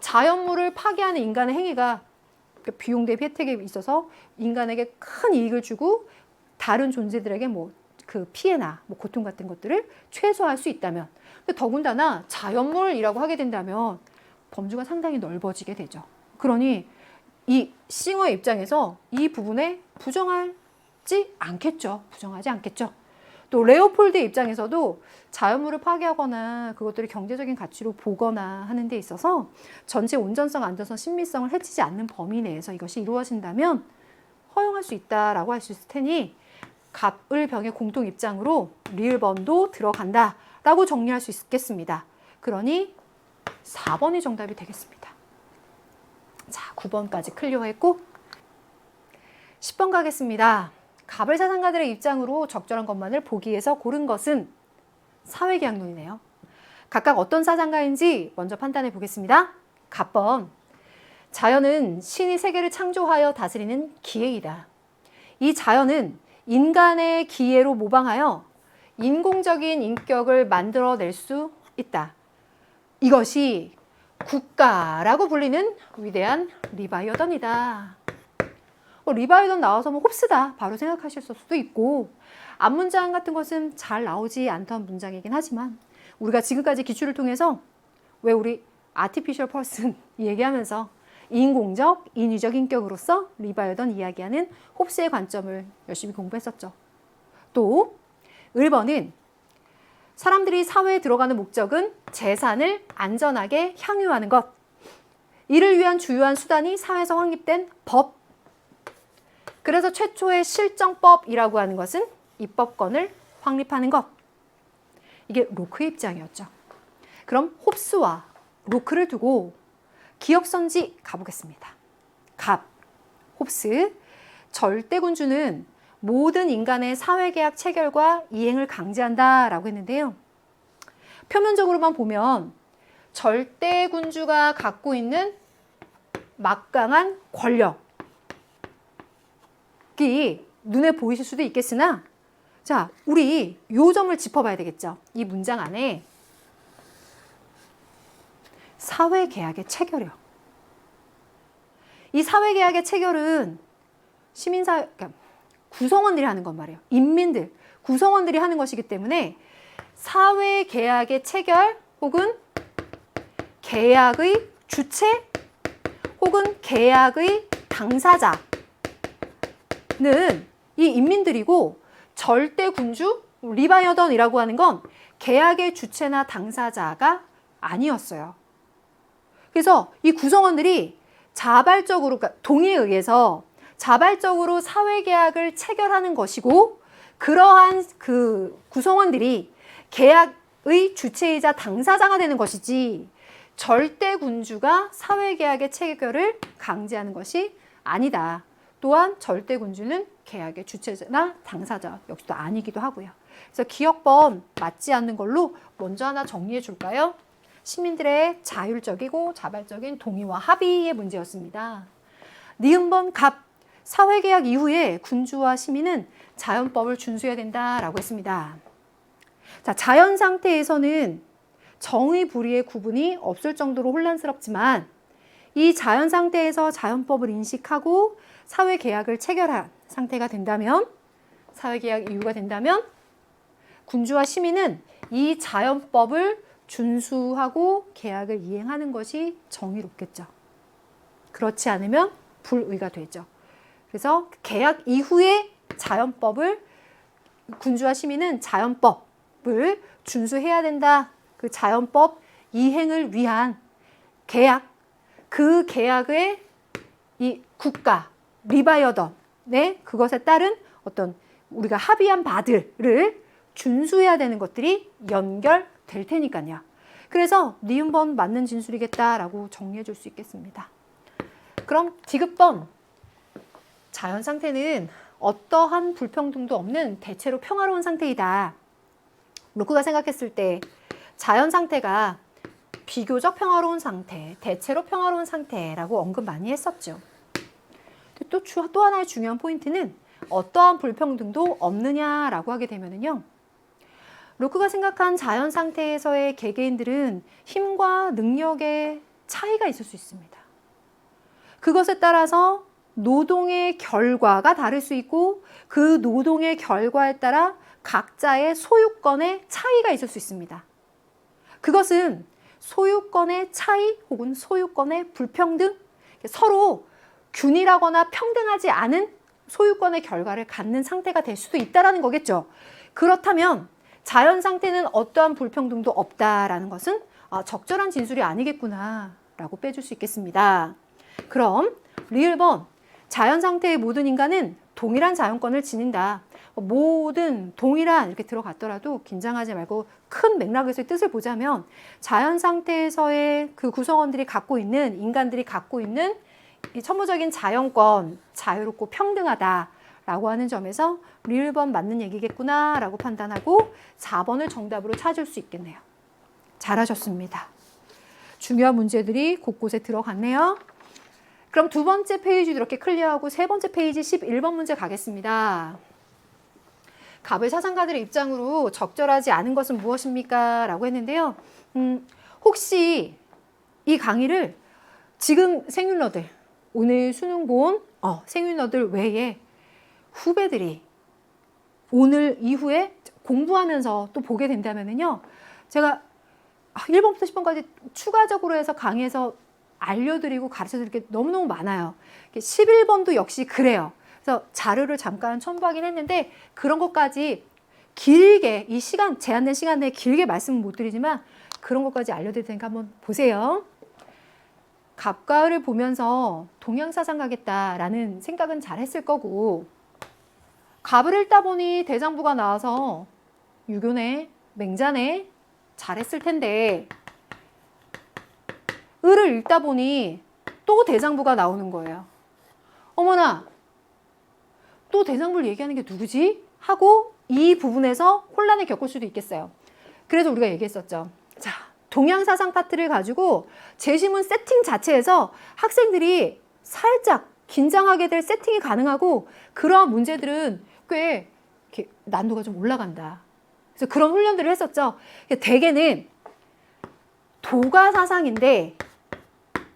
자연물을 파괴하는 인간의 행위가 비용 대비 혜택에 있어서 인간에게 큰 이익을 주고 다른 존재들에게 뭐 그 피해나 뭐 고통 같은 것들을 최소화할 수 있다면, 근데 더군다나 자연물이라고 하게 된다면 범주가 상당히 넓어지게 되죠. 그러니 이 싱어의 입장에서 이 부분에 부정하지 않겠죠. 부정하지 않겠죠. 또 레오폴드의 입장에서도 자연물을 파괴하거나 그것들을 경제적인 가치로 보거나 하는 데 있어서 전체 온전성, 안전성, 신미성을 해치지 않는 범위 내에서 이것이 이루어진다면 허용할 수 있다라고 할 수 있을 테니 갑을 병의 공통 입장으로 리을번도 들어간다라고 정리할 수 있겠습니다. 그러니 4번이 정답이 되겠습니다. 자, 9번까지 클리어했고 10번 가겠습니다. 갑을 사상가들의 입장으로 적절한 것만을 보기에서 고른 것은 사회계약론이네요. 각각 어떤 사상가인지 먼저 판단해 보겠습니다. 갑번, 자연은 신이 세계를 창조하여 다스리는 기획이다. 이 자연은 인간의 기회로 모방하여 인공적인 인격을 만들어낼 수 있다. 이것이 국가라고 불리는 위대한 리바이어던이다. 리바이어던 나와서 뭐 홉스다 바로 생각하실 수도 있고 앞문장 같은 것은 잘 나오지 않던 문장이긴 하지만 우리가 지금까지 기출을 통해서 왜 우리 아티피셜 퍼슨 얘기하면서 인공적, 인위적 인격으로서 리바이어던 이야기하는 홉스의 관점을 열심히 공부했었죠. 또 1번은 사람들이 사회에 들어가는 목적은 재산을 안전하게 향유하는 것. 이를 위한 주요한 수단이 사회에서 확립된 법. 그래서 최초의 실정법이라고 하는 것은 입법권을 확립하는 것. 이게 로크의 입장이었죠. 그럼 홉스와 로크를 두고 기억선지 가보겠습니다. 갑, 홉스, 절대군주는 모든 인간의 사회계약 체결과 이행을 강제한다라고 했는데요. 표면적으로만 보면 절대군주가 갖고 있는 막강한 권력이 눈에 보이실 수도 있겠으나 자, 우리 요 점을 짚어봐야 되겠죠. 이 문장 안에 사회계약의 체결이요. 이 사회계약의 체결은 시민사회, 그러니까 구성원들이 하는 건 말이에요. 인민들, 구성원들이 하는 것이기 때문에 사회계약의 체결 혹은 계약의 주체 혹은 계약의 당사자는 이 인민들이고 절대군주, 리바이어던이라고 하는 건 계약의 주체나 당사자가 아니었어요. 그래서 이 구성원들이 자발적으로, 그러니까 동의에 의해서 자발적으로 사회계약을 체결하는 것이고 그러한 그 구성원들이 계약의 주체이자 당사자가 되는 것이지 절대군주가 사회계약의 체결을 강제하는 것이 아니다. 또한 절대군주는 계약의 주체나 당사자 역시도 아니기도 하고요. 그래서 기억번 맞지 않는 걸로 먼저 하나 정리해 줄까요? 시민들의 자율적이고 자발적인 동의와 합의의 문제였습니다. 니은번 갑, 사회계약 이후에 군주와 시민은 자연법을 준수해야 된다라고 했습니다. 자, 자연 상태에서는 정의 불의의 구분이 없을 정도로 혼란스럽지만 이 자연 상태에서 자연법을 인식하고 사회계약을 체결한 상태가 된다면, 사회계약 이후가 된다면 군주와 시민은 이 자연법을 준수하고 계약을 이행하는 것이 정의롭겠죠. 그렇지 않으면 불의가 되죠. 그래서 계약 이후에 자연법을 군주와 시민은 자연법을 준수해야 된다. 그 자연법 이행을 위한 계약, 그 계약의 이 국가, 리바이어던, 네, 그것에 따른 어떤 우리가 합의한 바들을 준수해야 되는 것들이 연결될 테니까요. 그래서 니은번 맞는 진술이겠다라고 정리해 줄 수 있겠습니다. 그럼 디귿번, 자연 상태는 어떠한 불평등도 없는 대체로 평화로운 상태이다. 로크가 생각했을 때 자연 상태가 비교적 평화로운 상태, 대체로 평화로운 상태라고 언급 많이 했었죠. 또 하나의 중요한 포인트는 어떠한 불평등도 없느냐라고 하게 되면은요. 로크가 생각한 자연 상태에서의 개개인들은 힘과 능력의 차이가 있을 수 있습니다. 그것에 따라서 노동의 결과가 다를 수 있고 그 노동의 결과에 따라 각자의 소유권의 차이가 있을 수 있습니다. 그것은 소유권의 차이 혹은 소유권의 불평등, 서로 균일하거나 평등하지 않은 소유권의 결과를 갖는 상태가 될 수도 있다는 거겠죠. 그렇다면 자연 상태는 어떠한 불평등도 없다라는 것은 적절한 진술이 아니겠구나 라고 빼줄 수 있겠습니다. 그럼 리을번 자연 상태의 모든 인간은 동일한 자연권을 지닌다. 모든 동일한 이렇게 들어갔더라도 긴장하지 말고 큰 맥락에서의 뜻을 보자면 자연 상태에서의 그 구성원들이 갖고 있는 인간들이 갖고 있는 이 천부적인 자연권, 자유롭고 평등하다라고 하는 점에서 리을번 맞는 얘기겠구나라고 판단하고 4번을 정답으로 찾을 수 있겠네요. 잘하셨습니다. 중요한 문제들이 곳곳에 들어갔네요. 그럼 두 번째 페이지도 이렇게 클리어하고 세 번째 페이지 11번 문제 가겠습니다. 갑을 사상가들의 입장으로 적절하지 않은 것은 무엇입니까? 라고 했는데요. 혹시 이 강의를 지금 생윤러들, 오늘 수능 본 생윤러들 외에 후배들이 오늘 이후에 공부하면서 또 보게 된다면요. 제가 1번부터 10번까지 추가적으로 해서 강의에서 알려드리고 가르쳐드릴 게 너무너무 많아요. 11번도 역시 그래요. 그래서 자료를 잠깐 첨부하긴 했는데 그런 것까지 길게 이 시간 제한된 시간 내에 길게 말씀은 못 드리지만 그런 것까지 알려드릴 테니까 한번 보세요. 갑과 을을 보면서 동양사상 가겠다라는 생각은 잘 했을 거고 갑을 읽다 보니 대장부가 나와서 유교네, 맹자네 잘했을 텐데 을을 읽다 보니 또 대장부가 나오는 거예요. 어머나 또 대장부를 얘기하는 게 누구지? 하고 이 부분에서 혼란을 겪을 수도 있겠어요. 그래서 우리가 얘기했었죠. 자, 동양사상 파트를 가지고 제시문 세팅 자체에서 학생들이 살짝 긴장하게 될 세팅이 가능하고 그러한 문제들은 꽤 이렇게 난도가 좀 올라간다. 그래서 그런 훈련들을 했었죠. 대개는 도가사상인데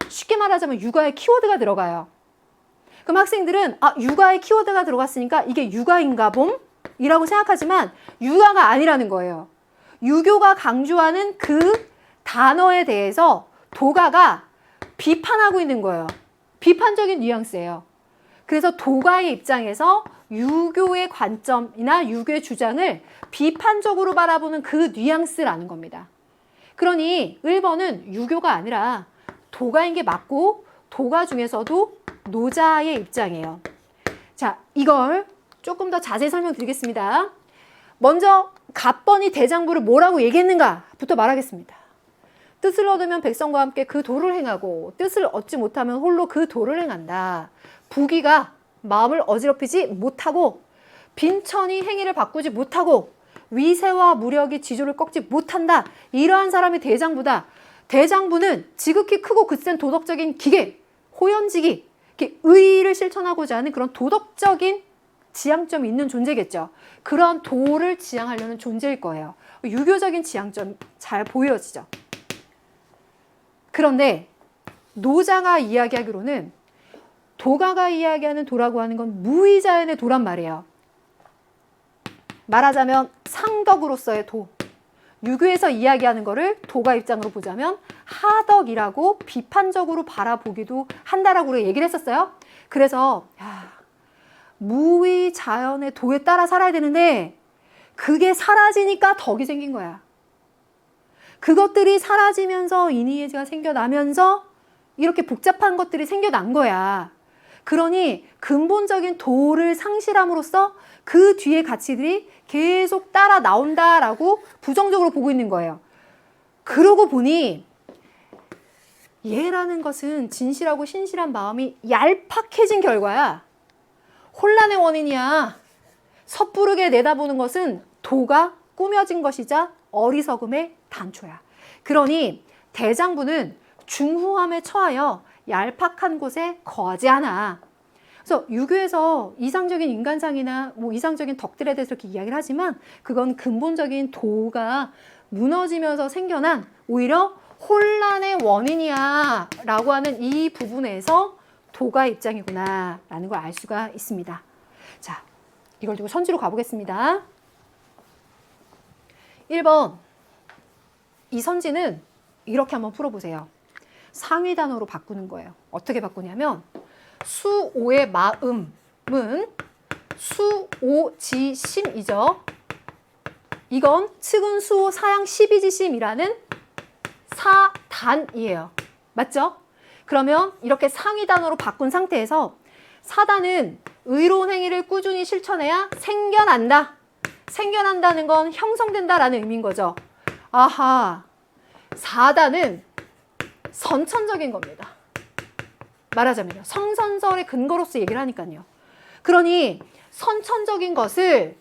쉽게 말하자면 육아의 키워드가 들어가요. 그럼 학생들은 육아의 키워드가 들어갔으니까 이게 육아인가 봄? 이라고 생각하지만 육아가 아니라는 거예요. 유교가 강조하는 그 단어에 대해서 도가가 비판하고 있는 거예요. 비판적인 뉘앙스예요. 그래서 도가의 입장에서 유교의 관점이나 유교의 주장을 비판적으로 바라보는 그 뉘앙스라는 겁니다. 그러니 1번은 유교가 아니라 도가인 게 맞고 도가 중에서도 노자의 입장이에요. 자, 이걸 조금 더 자세히 설명드리겠습니다. 먼저 갑번이 대장부를 뭐라고 얘기했는가부터 말하겠습니다. 뜻을 얻으면 백성과 함께 그 도를 행하고 뜻을 얻지 못하면 홀로 그 도를 행한다. 부귀가 마음을 어지럽히지 못하고 빈천이 행위를 바꾸지 못하고 위세와 무력이 지조를 꺾지 못한다. 이러한 사람이 대장부다. 대장부는 지극히 크고 굳센 도덕적인 기계, 호연지기, 의의를 실천하고자 하는 그런 도덕적인 지향점이 있는 존재겠죠. 그런 도를 지향하려는 존재일 거예요. 유교적인 지향점 잘 보여지죠. 그런데 노자가 이야기하기로는 도가가 이야기하는 도라고 하는 건 무의자연의 도란 말이에요. 말하자면 상덕으로서의 도. 유교에서 이야기하는 거를 도가 입장으로 보자면 하덕이라고 비판적으로 바라보기도 한다라고 우리가 얘기를 했었어요. 그래서 무의자연의 도에 따라 살아야 되는데 그게 사라지니까 덕이 생긴 거야. 그것들이 사라지면서 인의예지가 생겨나면서 이렇게 복잡한 것들이 생겨난 거야. 그러니 근본적인 도를 상실함으로써 그 뒤에 가치들이 계속 따라 나온다라고 부정적으로 보고 있는 거예요. 그러고 보니 얘라는 것은 진실하고 신실한 마음이 얄팍해진 결과야. 혼란의 원인이야. 섣부르게 내다보는 것은 도가 꾸며진 것이자 어리석음의 단초야. 그러니 대장부는 중후함에 처하여 얄팍한 곳에 거하지 않아. 그래서 유교에서 이상적인 인간상이나 이상적인 덕들에 대해서 이렇게 이야기를 하지만 그건 근본적인 도가 무너지면서 생겨난 오히려 혼란의 원인이야 라고 하는 이 부분에서 도가 입장이구나 라는 걸 알 수가 있습니다. 자, 이걸 두고 선지로 가보겠습니다. 1번 이 선지는 이렇게 한번 풀어보세요. 상위 단어로 바꾸는 거예요. 어떻게 바꾸냐면 수오의 마음은 수오지심이죠. 이건 측은 수호 사양 12지심이라는 사단이에요. 맞죠? 그러면 이렇게 상위 단어로 바꾼 상태에서 사단은 의로운 행위를 꾸준히 실천해야 생겨난다. 생겨난다는 건 형성된다라는 의미인 거죠. 아하, 사단은 선천적인 겁니다. 말하자면요. 성선설의 근거로서 얘기를 하니까요. 그러니 선천적인 것을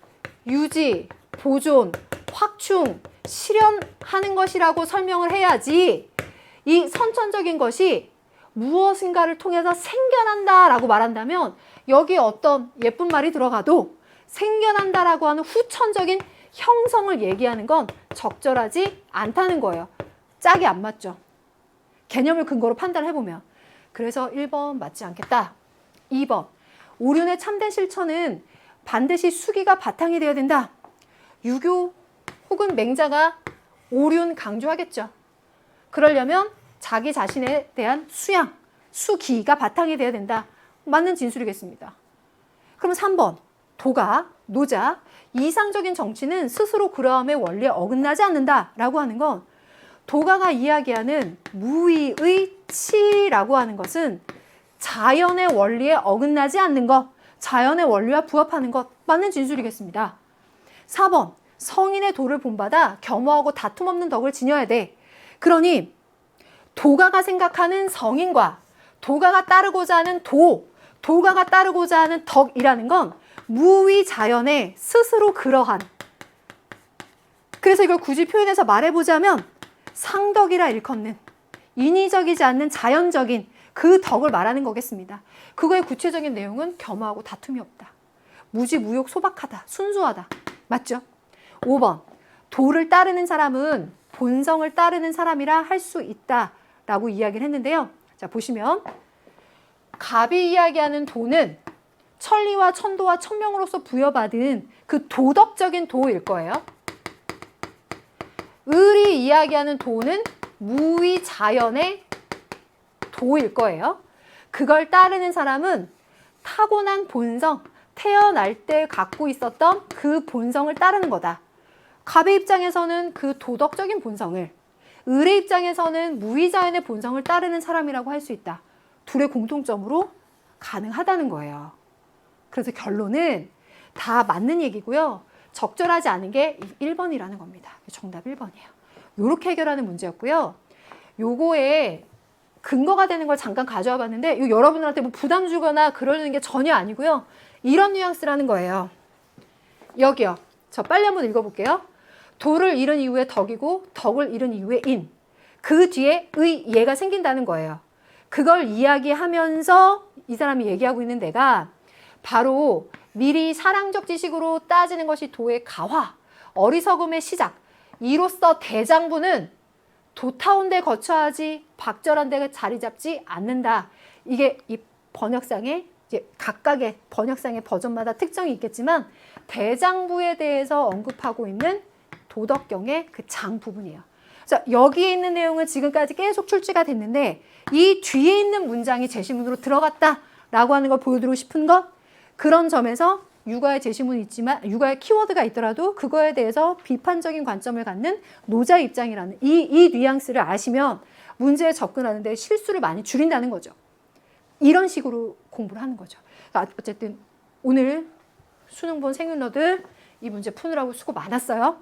유지, 보존, 확충, 실현하는 것이라고 설명을 해야지 이 선천적인 것이 무엇인가를 통해서 생겨난다라고 말한다면 여기에 어떤 예쁜 말이 들어가도 생겨난다라고 하는 후천적인 형성을 얘기하는 건 적절하지 않다는 거예요. 짝이 안 맞죠. 개념을 근거로 판단을 해보면. 그래서 1번 맞지 않겠다. 2번 오륜의 참된 실천은 반드시 수기가 바탕이 되어야 된다. 유교 혹은 맹자가 오륜 강조하겠죠. 그러려면 자기 자신에 대한 수양, 수기가 바탕이 되어야 된다. 맞는 진술이겠습니다. 그럼 3번 도가, 노자, 이상적인 정치는 스스로 그러함의 원리에 어긋나지 않는다라고 하는 건 도가가 이야기하는 무의의 치라고 하는 것은 자연의 원리에 어긋나지 않는 것, 자연의 원리와 부합하는 것, 맞는 진술이겠습니다. 4번 성인의 도를 본받아 겸허하고 다툼 없는 덕을 지녀야 돼. 그러니 도가가 생각하는 성인과 도가가 따르고자 하는 도가가 따르고자 하는 덕이라는 건 무의 자연에 스스로 그러한. 그래서 이걸 굳이 표현해서 말해보자면 상덕이라 일컫는 인위적이지 않는 자연적인 그 덕을 말하는 거겠습니다. 그거의 구체적인 내용은 겸허하고 다툼이 없다. 무지무욕 소박하다. 순수하다. 맞죠? 5번 도를 따르는 사람은 본성을 따르는 사람이라 할 수 있다라고 이야기를 했는데요. 자, 보시면 갑이 이야기하는 도는 천리와 천도와 천명으로서 부여받은 그 도덕적인 도일 거예요. 을이 이야기하는 도는 무의 자연의 도일 거예요. 그걸 따르는 사람은 타고난 본성, 태어날 때 갖고 있었던 그 본성을 따르는 거다. 갑의 입장에서는 그 도덕적인 본성을, 을의 입장에서는 무의 자연의 본성을 따르는 사람이라고 할 수 있다. 둘의 공통점으로 가능하다는 거예요. 그래서 결론은 다 맞는 얘기고요. 적절하지 않은 게 1번이라는 겁니다. 정답 1번이에요. 이렇게 해결하는 문제였고요. 요거에 근거가 되는 걸 잠깐 가져와 봤는데 이거 여러분들한테 뭐 부담 주거나 그러는 게 전혀 아니고요. 이런 뉘앙스라는 거예요. 여기요. 저 빨리 한번 읽어볼게요. 도를 잃은 이후에 덕이고 덕을 잃은 이후에 인. 그 뒤에 의, 예가 생긴다는 거예요. 그걸 이야기하면서 이 사람이 얘기하고 있는 데가 바로 미리 사랑적 지식으로 따지는 것이 도의 가화, 어리석음의 시작. 이로써 대장부는 도타운 데 거처하지 박절한 데 자리 잡지 않는다. 이게 이 번역상에 이제 각각의 번역상의 버전마다 특징이 있겠지만 대장부에 대해서 언급하고 있는 도덕경의 그 장 부분이에요. 자, 여기에 있는 내용은 지금까지 계속 출제가 됐는데 이 뒤에 있는 문장이 제시문으로 들어갔다라고 하는 걸 보여드리고 싶은 것, 그런 점에서 육아의 제시문이 있지만 육아의 키워드가 있더라도 그거에 대해서 비판적인 관점을 갖는 노자의 입장이라는 이 뉘앙스를 아시면 문제에 접근하는 데 실수를 많이 줄인다는 거죠. 이런 식으로 공부를 하는 거죠. 어쨌든 오늘 수능 본 생윤러들 이 문제 푸느라고 수고 많았어요.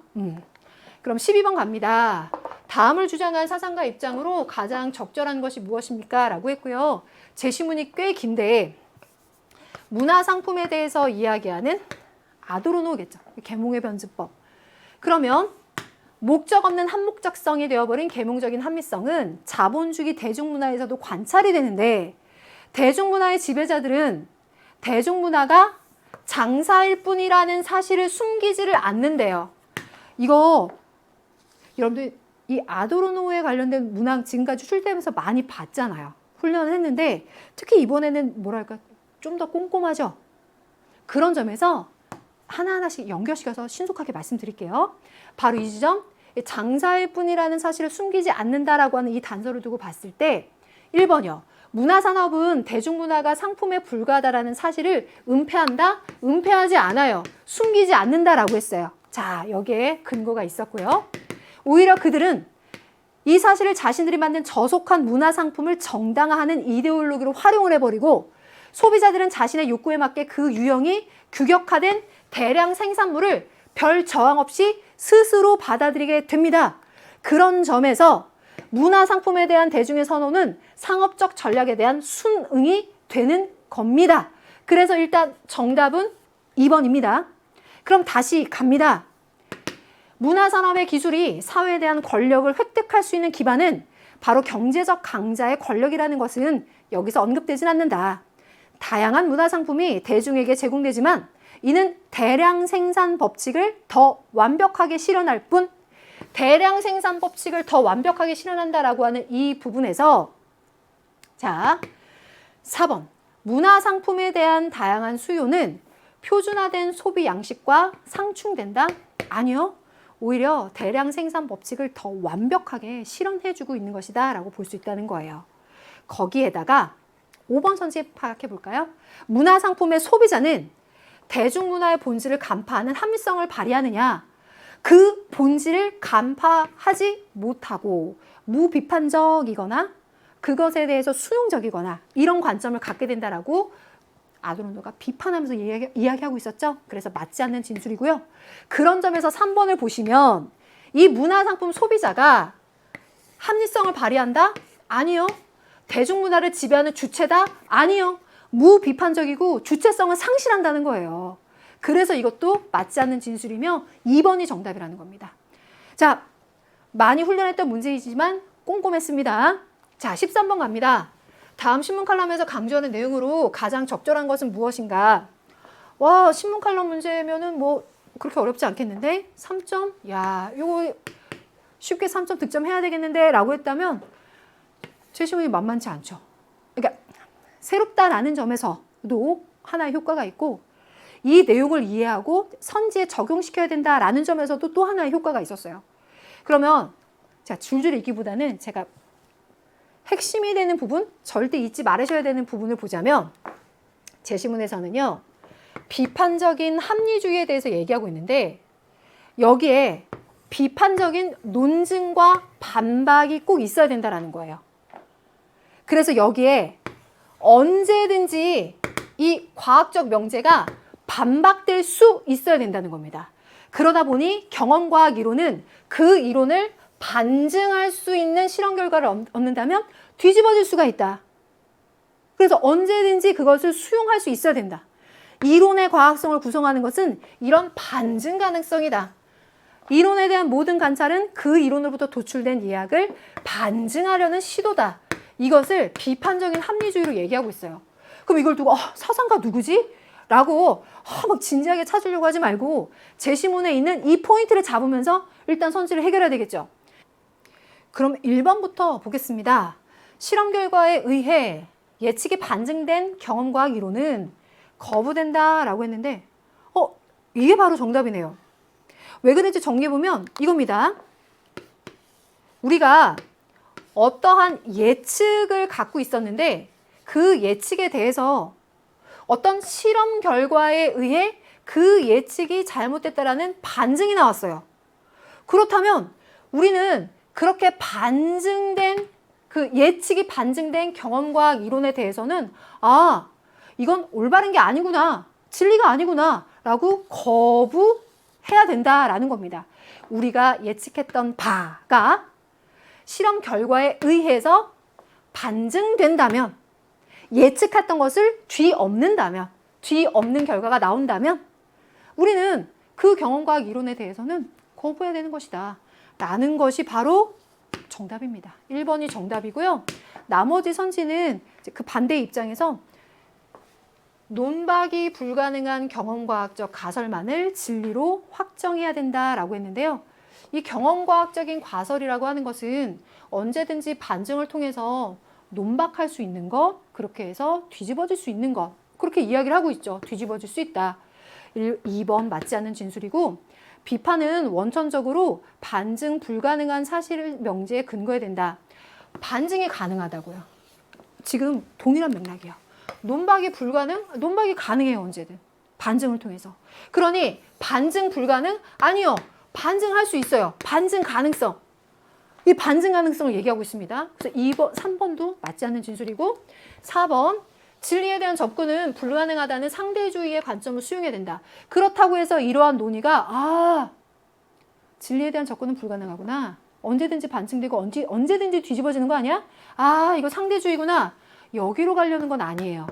그럼 12번 갑니다. 다음을 주장한 사상가 입장으로 가장 적절한 것이 무엇입니까? 라고 했고요. 제시문이 꽤 긴데 문화상품에 대해서 이야기하는 아도르노겠죠. 계몽의 변증법. 그러면 목적 없는 한목적성이 되어버린 계몽적인 합리성은 자본주의 대중문화에서도 관찰이 되는데 대중문화의 지배자들은 대중문화가 장사일 뿐이라는 사실을 숨기지를 않는데요. 이거 여러분들 이 아도르노에 관련된 문학 지금까지 출제하면서 많이 봤잖아요. 훈련을 했는데 특히 이번에는 뭐랄까 좀 더 꼼꼼하죠. 그런 점에서 하나하나씩 연결시켜서 신속하게 말씀드릴게요. 바로 이 지점, 장사일 뿐이라는 사실을 숨기지 않는다라고 하는 이 단서를 두고 봤을 때 1번이요. 문화산업은 대중문화가 상품에 불과하다라는 사실을 은폐한다? 은폐하지 않아요. 숨기지 않는다라고 했어요. 자, 여기에 근거가 있었고요. 오히려 그들은 이 사실을 자신들이 만든 저속한 문화상품을 정당화하는 이데올로기로 활용을 해버리고 소비자들은 자신의 욕구에 맞게 그 유형이 규격화된 대량 생산물을 별 저항 없이 스스로 받아들이게 됩니다. 그런 점에서 문화상품에 대한 대중의 선호는 상업적 전략에 대한 순응이 되는 겁니다. 그래서 일단 정답은 2번입니다. 그럼 다시 갑니다. 문화산업의 기술이 사회에 대한 권력을 획득할 수 있는 기반은 바로 경제적 강자의 권력이라는 것은 여기서 언급되진 않는다. 다양한 문화상품이 대중에게 제공되지만 이는 대량 생산 법칙을 더 완벽하게 실현할 뿐 대량 생산 법칙을 더 완벽하게 실현한다라고 하는 이 부분에서 자, 4번 문화상품에 대한 다양한 수요는 표준화된 소비 양식과 상충된다? 아니요. 오히려 대량 생산 법칙을 더 완벽하게 실현해주고 있는 것이다 라고 볼 수 있다는 거예요. 거기에다가 5번 선지 파악해 볼까요? 문화상품의 소비자는 대중문화의 본질을 간파하는 합리성을 발휘하느냐? 그 본질을 간파하지 못하고 무비판적이거나 그것에 대해서 수용적이거나 이런 관점을 갖게 된다라고 아도론도가 비판하면서 이야기하고 있었죠. 그래서 맞지 않는 진술이고요. 그런 점에서 3번을 보시면 이 문화상품 소비자가 합리성을 발휘한다? 아니요. 대중문화를 지배하는 주체다? 아니요. 무비판적이고 주체성을 상실한다는 거예요. 그래서 이것도 맞지 않는 진술이며 2번이 정답이라는 겁니다. 자, 많이 훈련했던 문제이지만 꼼꼼했습니다. 자, 13번 갑니다. 다음 신문 칼럼에서 강조하는 내용으로 가장 적절한 것은 무엇인가? 와, 신문 칼럼 문제면은 뭐 그렇게 어렵지 않겠는데? 3점? 야, 이거 쉽게 3점 득점해야 되겠는데? 라고 했다면 제 신문이 만만치 않죠. 그러니까 새롭다라는 점에서도 하나의 효과가 있고 이 내용을 이해하고 선지에 적용시켜야 된다라는 점에서도 또 하나의 효과가 있었어요. 그러면 자, 줄줄이 읽기보다는 제가 핵심이 되는 부분, 절대 잊지 말으셔야 되는 부분을 보자면 제 신문에서는요. 비판적인 합리주의에 대해서 얘기하고 있는데 여기에 비판적인 논증과 반박이 꼭 있어야 된다는 거예요. 그래서 여기에 언제든지 이 과학적 명제가 반박될 수 있어야 된다는 겁니다. 그러다 보니 경험과학 이론은 그 이론을 반증할 수 있는 실험 결과를 얻는다면 뒤집어질 수가 있다. 그래서 언제든지 그것을 수용할 수 있어야 된다. 이론의 과학성을 구성하는 것은 이런 반증 가능성이다. 이론에 대한 모든 관찰은 그 이론으로부터 도출된 이야기를 반증하려는 시도다. 이것을 비판적인 합리주의로 얘기하고 있어요. 그럼 이걸 두고 사상가 누구지? 라고 막 진지하게 찾으려고 하지 말고 제 시문에 있는 이 포인트를 잡으면서 일단 선지를 해결해야 되겠죠. 그럼 1번부터 보겠습니다. 실험 결과에 의해 예측이 반증된 경험과학 이론은 거부된다라고 했는데 이게 바로 정답이네요. 왜 그런지 정리해보면 이겁니다. 우리가 어떠한 예측을 갖고 있었는데 그 예측에 대해서 어떤 실험 결과에 의해 그 예측이 잘못됐다라는 반증이 나왔어요. 그렇다면 우리는 그렇게 반증된 그 예측이 반증된 경험과학 이론에 대해서는 이건 올바른 게 아니구나, 진리가 아니구나 라고 거부해야 된다라는 겁니다. 우리가 예측했던 바가 실험 결과에 의해서 반증된다면 예측했던 것을 뒤엎는다면 뒤엎는 결과가 나온다면 우리는 그 경험과학 이론에 대해서는 거부해야 되는 것이다 라는 것이 바로 정답입니다. 1번이 정답이고요. 나머지 선지는 그 반대의 입장에서 논박이 불가능한 경험과학적 가설만을 진리로 확정해야 된다라고 했는데요. 이 경험과학적인 가설이라고 하는 것은 언제든지 반증을 통해서 논박할 수 있는 것, 그렇게 해서 뒤집어질 수 있는 것, 그렇게 이야기를 하고 있죠. 뒤집어질 수 있다. 2번 맞지 않는 진술이고 비판은 원천적으로 반증 불가능한 사실 명제에 근거해야 된다. 반증이 가능하다고요. 지금 동일한 맥락이에요. 논박이 불가능? 논박이 가능해요. 언제든. 반증을 통해서. 그러니 반증 불가능? 아니요. 반증할 수 있어요. 반증 가능성. 이 반증 가능성을 얘기하고 있습니다. 그래서 2번, 3번도 맞지 않는 진술이고 4번 진리에 대한 접근은 불가능하다는 상대주의의 관점을 수용해야 된다. 그렇다고 해서 이러한 논의가 진리에 대한 접근은 불가능하구나. 언제든지 반증되고 언제든지 뒤집어지는 거 아니야? 이거 상대주의구나. 여기로 가려는 건 아니에요.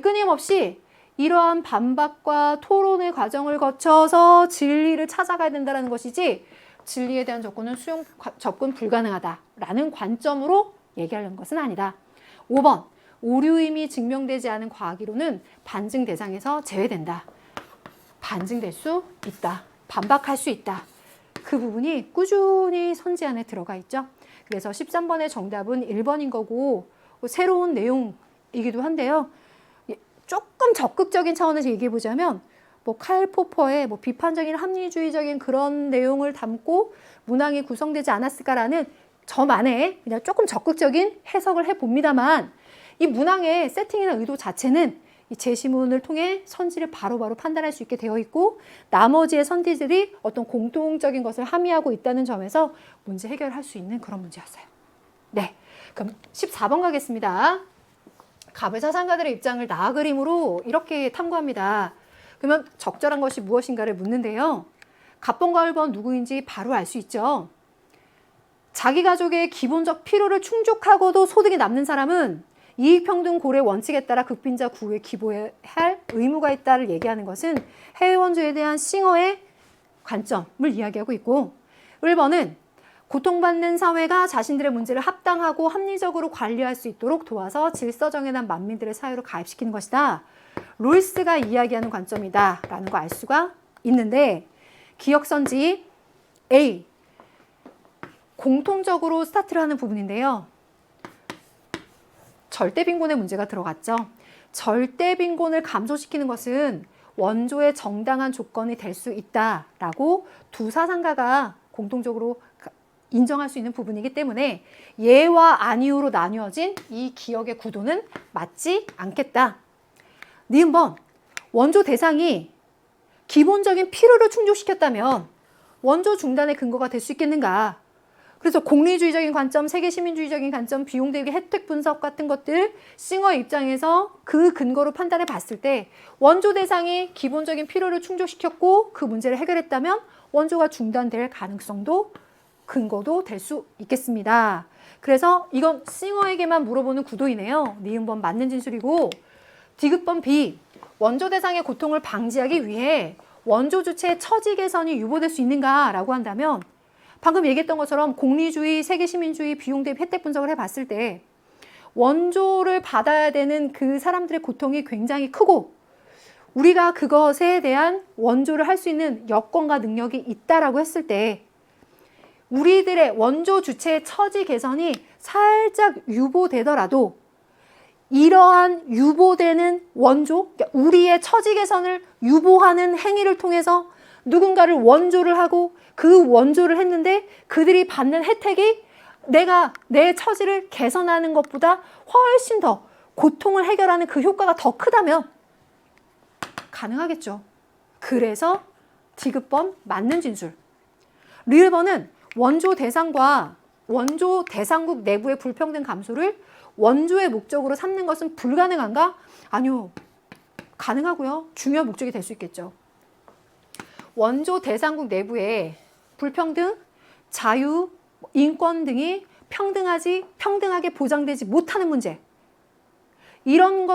끊임없이 이러한 반박과 토론의 과정을 거쳐서 진리를 찾아가야 된다는 것이지 진리에 대한 접근 불가능하다라는 관점으로 얘기하려는 것은 아니다. 5번 오류임이 증명되지 않은 과학이론은 반증 대상에서 제외된다. 반증될 수 있다. 반박할 수 있다. 그 부분이 꾸준히 선지 안에 들어가 있죠. 그래서 13번의 정답은 1번인 거고 새로운 내용이기도 한데요. 조금 적극적인 차원에서 얘기해 보자면 칼 포퍼의 비판적인 합리주의적인 그런 내용을 담고 문항이 구성되지 않았을까라는 저만의 그냥 조금 적극적인 해석을 해봅니다만 이 문항의 세팅이나 의도 자체는 이 제시문을 통해 선지를 바로바로 판단할 수 있게 되어 있고 나머지의 선지들이 어떤 공통적인 것을 함의하고 있다는 점에서 문제 해결할 수 있는 그런 문제였어요. 네, 그럼 14번 가겠습니다. 갑의 사상가들의 입장을 나아 그림으로 이렇게 탐구합니다. 그러면 적절한 것이 무엇인가를 묻는데요. 갑번과 을번 누구인지 바로 알 수 있죠. 자기 가족의 기본적 필요를 충족하고도 소득이 남는 사람은 이익평등 고래 원칙에 따라 극빈자 구에 기부해야 할 의무가 있다를 얘기하는 것은 해외원주에 대한 싱어의 관점을 이야기하고 있고 을번은 고통받는 사회가 자신들의 문제를 합당하고 합리적으로 관리할 수 있도록 도와서 질서정연한 난 만민들의 사회로 가입시키는 것이다. 롤스가 이야기하는 관점이다 라는 거 알 수가 있는데 기억선지 A 공통적으로 스타트를 하는 부분인데요. 절대빈곤의 문제가 들어갔죠. 절대빈곤을 감소시키는 것은 원조의 정당한 조건이 될 수 있다라고 두 사상가가 공통적으로 인정할 수 있는 부분이기 때문에 예와 아니오로 나뉘어진 이 기억의 구도는 맞지 않겠다. 니은번 원조 대상이 기본적인 필요를 충족시켰다면 원조 중단의 근거가 될 수 있겠는가? 그래서 공리주의적인 관점, 세계시민주의적인 관점, 비용대비 혜택 분석 같은 것들 싱어의 입장에서 그 근거로 판단해 봤을 때 원조 대상이 기본적인 필요를 충족시켰고 그 문제를 해결했다면 원조가 중단될 가능성도 근거도 될 수 있겠습니다. 그래서 이건 싱어에게만 물어보는 구도이네요. 니은번 맞는 진술이고 디귿번 B 원조 대상의 고통을 방지하기 위해 원조 주체의 처지 개선이 유보될 수 있는가라고 한다면 방금 얘기했던 것처럼 공리주의, 세계시민주의, 비용 대비 혜택 분석을 해봤을 때 원조를 받아야 되는 그 사람들의 고통이 굉장히 크고 우리가 그것에 대한 원조를 할 수 있는 여건과 능력이 있다라고 했을 때 우리들의 원조 주체의 처지 개선이 살짝 유보되더라도 이러한 유보되는 원조, 그러니까 우리의 처지 개선을 유보하는 행위를 통해서 누군가를 원조를 하고 그 원조를 했는데 그들이 받는 혜택이 내가 내 처지를 개선하는 것보다 훨씬 더 고통을 해결하는 그 효과가 더 크다면 가능하겠죠. 그래서 디귿번 맞는 진술. 리을번은 원조 대상과 원조 대상국 내부의 불평등 감소를 원조의 목적으로 삼는 것은 불가능한가? 아니요. 가능하고요. 중요한 목적이 될 수 있겠죠. 원조 대상국 내부에 불평등, 자유, 인권 등이 평등하게 보장되지 못하는 문제. 이런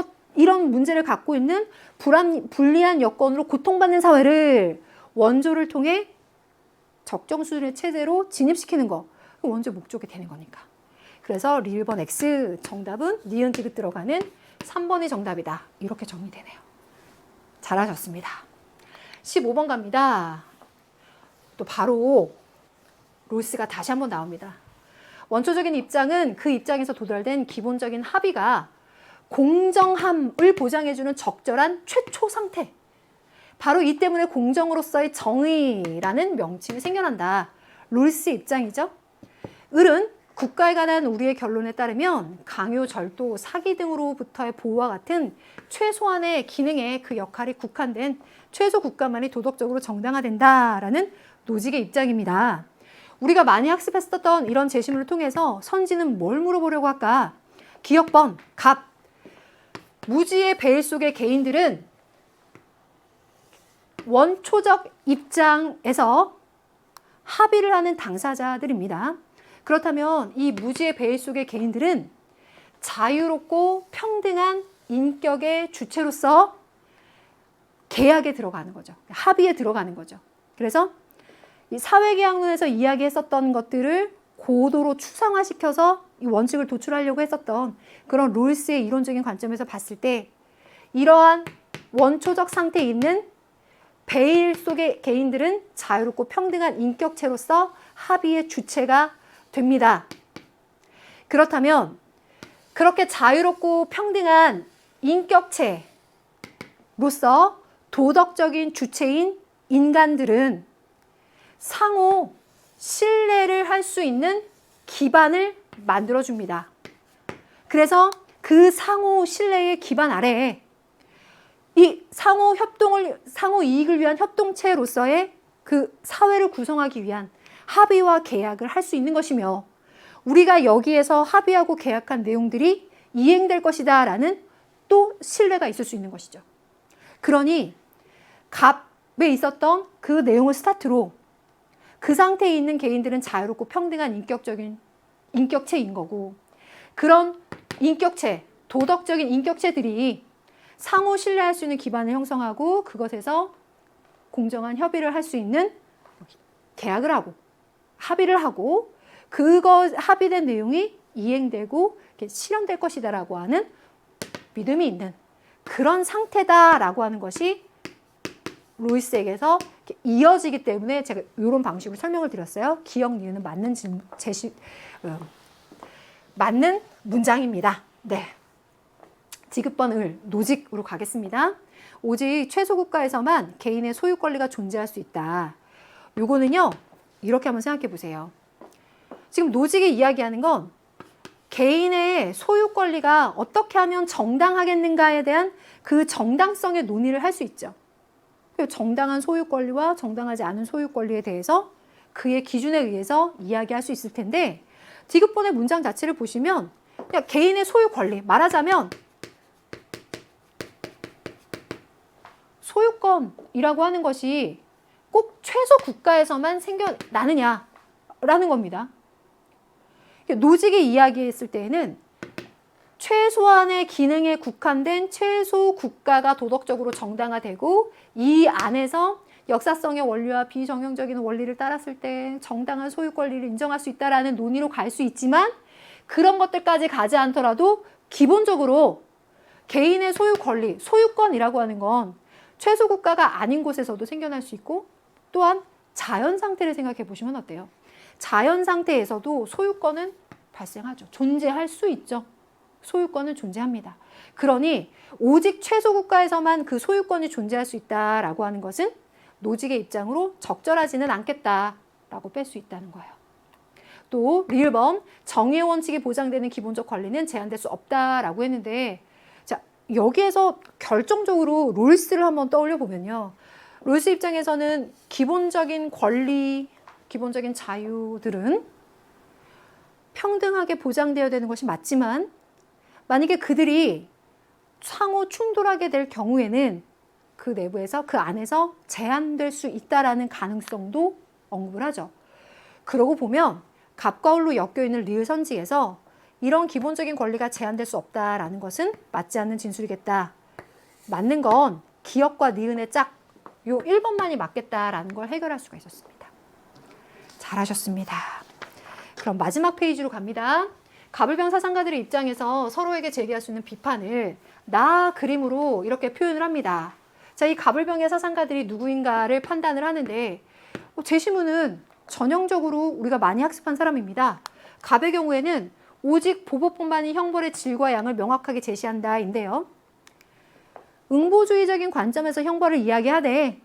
문제를 갖고 있는 불리한 여건으로 고통받는 사회를 원조를 통해 적정 수준의 체제로 진입시키는 거. 원조 목적이 되는 거니까. 그래서 리을번 X 정답은 니은 디귿 들어가는 3번이 정답이다. 이렇게 정리되네요. 잘하셨습니다. 15번 갑니다. 또 바로 롤스가 다시 한번 나옵니다. 원초적인 입장은 그 입장에서 도달된 기본적인 합의가 공정함을 보장해주는 적절한 최초 상태. 바로 이 때문에 공정으로서의 정의라는 명칭이 생겨난다. 롤스 입장이죠. 을은 국가에 관한 우리의 결론에 따르면 강요, 절도, 사기 등으로부터의 보호와 같은 최소한의 기능에 그 역할이 국한된 최소 국가만이 도덕적으로 정당화된다라는 노직의 입장입니다. 우리가 많이 학습했었던 이런 제시문을 통해서 선지는 뭘 물어보려고 할까? 기역번, 갑. 무지의 베일 속의 개인들은 원초적 입장에서 합의를 하는 당사자들입니다. 그렇다면 이 무지의 베일 속의 개인들은 자유롭고 평등한 인격의 주체로서 계약에 들어가는 거죠. 합의에 들어가는 거죠. 그래서 이 사회계약론에서 이야기했었던 것들을 고도로 추상화시켜서 이 원칙을 도출하려고 했었던 그런 롤스의 이론적인 관점에서 봤을 때 이러한 원초적 상태에 있는 베일 속의 개인들은 자유롭고 평등한 인격체로서 합의의 주체가 됩니다. 그렇다면 그렇게 자유롭고 평등한 인격체로서 도덕적인 주체인 인간들은 상호 신뢰를 할 수 있는 기반을 만들어줍니다. 그래서 그 상호 신뢰의 기반 아래에 이 상호 협동을, 상호 이익을 위한 협동체로서의 그 사회를 구성하기 위한 합의와 계약을 할 수 있는 것이며 우리가 여기에서 합의하고 계약한 내용들이 이행될 것이다 라는 또 신뢰가 있을 수 있는 것이죠. 그러니 갑에 있었던 그 내용을 스타트로 그 상태에 있는 개인들은 자유롭고 평등한 인격체인 거고 그런 인격체, 도덕적인 인격체들이 상호 신뢰할 수 있는 기반을 형성하고 그것에서 공정한 협의를 할 수 있는 계약을 하고 합의를 하고 그거 합의된 내용이 이행되고 실현될 것이다라고 하는 믿음이 있는 그런 상태다라고 하는 것이 로이스에게서 이어지기 때문에 제가 이런 방식으로 설명을 드렸어요. 기역, 니은은 맞는 문장입니다. 네. 디귿번 을, 노직으로 가겠습니다. 오직 최소국가에서만 개인의 소유 권리가 존재할 수 있다. 요거는요. 이렇게 한번 생각해 보세요. 지금 노직이 이야기하는 건 개인의 소유 권리가 어떻게 하면 정당하겠는가에 대한 그 정당성의 논의를 할 수 있죠. 정당한 소유 권리와 정당하지 않은 소유 권리에 대해서 그의 기준에 의해서 이야기할 수 있을 텐데 디귿번의 문장 자체를 보시면 그냥 개인의 소유 권리, 말하자면 소유권이라고 하는 것이 꼭 최소 국가에서만 생겨나느냐라는 겁니다. 노직이 이야기했을 때에는 최소한의 기능에 국한된 최소 국가가 도덕적으로 정당화되고 이 안에서 역사성의 원리와 비정형적인 원리를 따랐을 때 정당한 소유 권리를 인정할 수 있다라는 논의로 갈 수 있지만 그런 것들까지 가지 않더라도 기본적으로 개인의 소유 권리, 소유권이라고 하는 건 최소 국가가 아닌 곳에서도 생겨날 수 있고 또한 자연 상태를 생각해 보시면 어때요? 자연 상태에서도 소유권은 발생하죠. 존재할 수 있죠. 소유권은 존재합니다. 그러니 오직 최소 국가에서만 그 소유권이 존재할 수 있다라고 하는 것은 노직의 입장으로 적절하지는 않겠다라고 뺄 수 있다는 거예요. 또 리을번 정의의 원칙이 보장되는 기본적 권리는 제한될 수 없다라고 했는데 자 여기에서 결정적으로 롤스를 한번 떠올려 보면요. 롤스 입장에서는 기본적인 권리, 기본적인 자유들은 평등하게 보장되어야 되는 것이 맞지만 만약에 그들이 상호 충돌하게 될 경우에는 그 내부에서 그 안에서 제한될 수 있다라는 가능성도 언급을 하죠. 그러고 보면 갑과 을로 엮여있는 리을 선지에서 이런 기본적인 권리가 제한될 수 없다라는 것은 맞지 않는 진술이겠다. 맞는 건 기역과 니은의 짝, 요 1번만이 맞겠다라는 걸 해결할 수가 있었습니다. 잘하셨습니다. 그럼 마지막 페이지로 갑니다. 갑을병 사상가들의 입장에서 서로에게 제기할 수 있는 비판을 나 그림으로 이렇게 표현을 합니다. 자, 이 갑을병의 사상가들이 누구인가를 판단을 하는데 제시문은 전형적으로 우리가 많이 학습한 사람입니다. 갑의 경우에는 오직 보복뿐만이 형벌의 질과 양을 명확하게 제시한다 인데요. 응보주의적인 관점에서 형벌을 이야기하되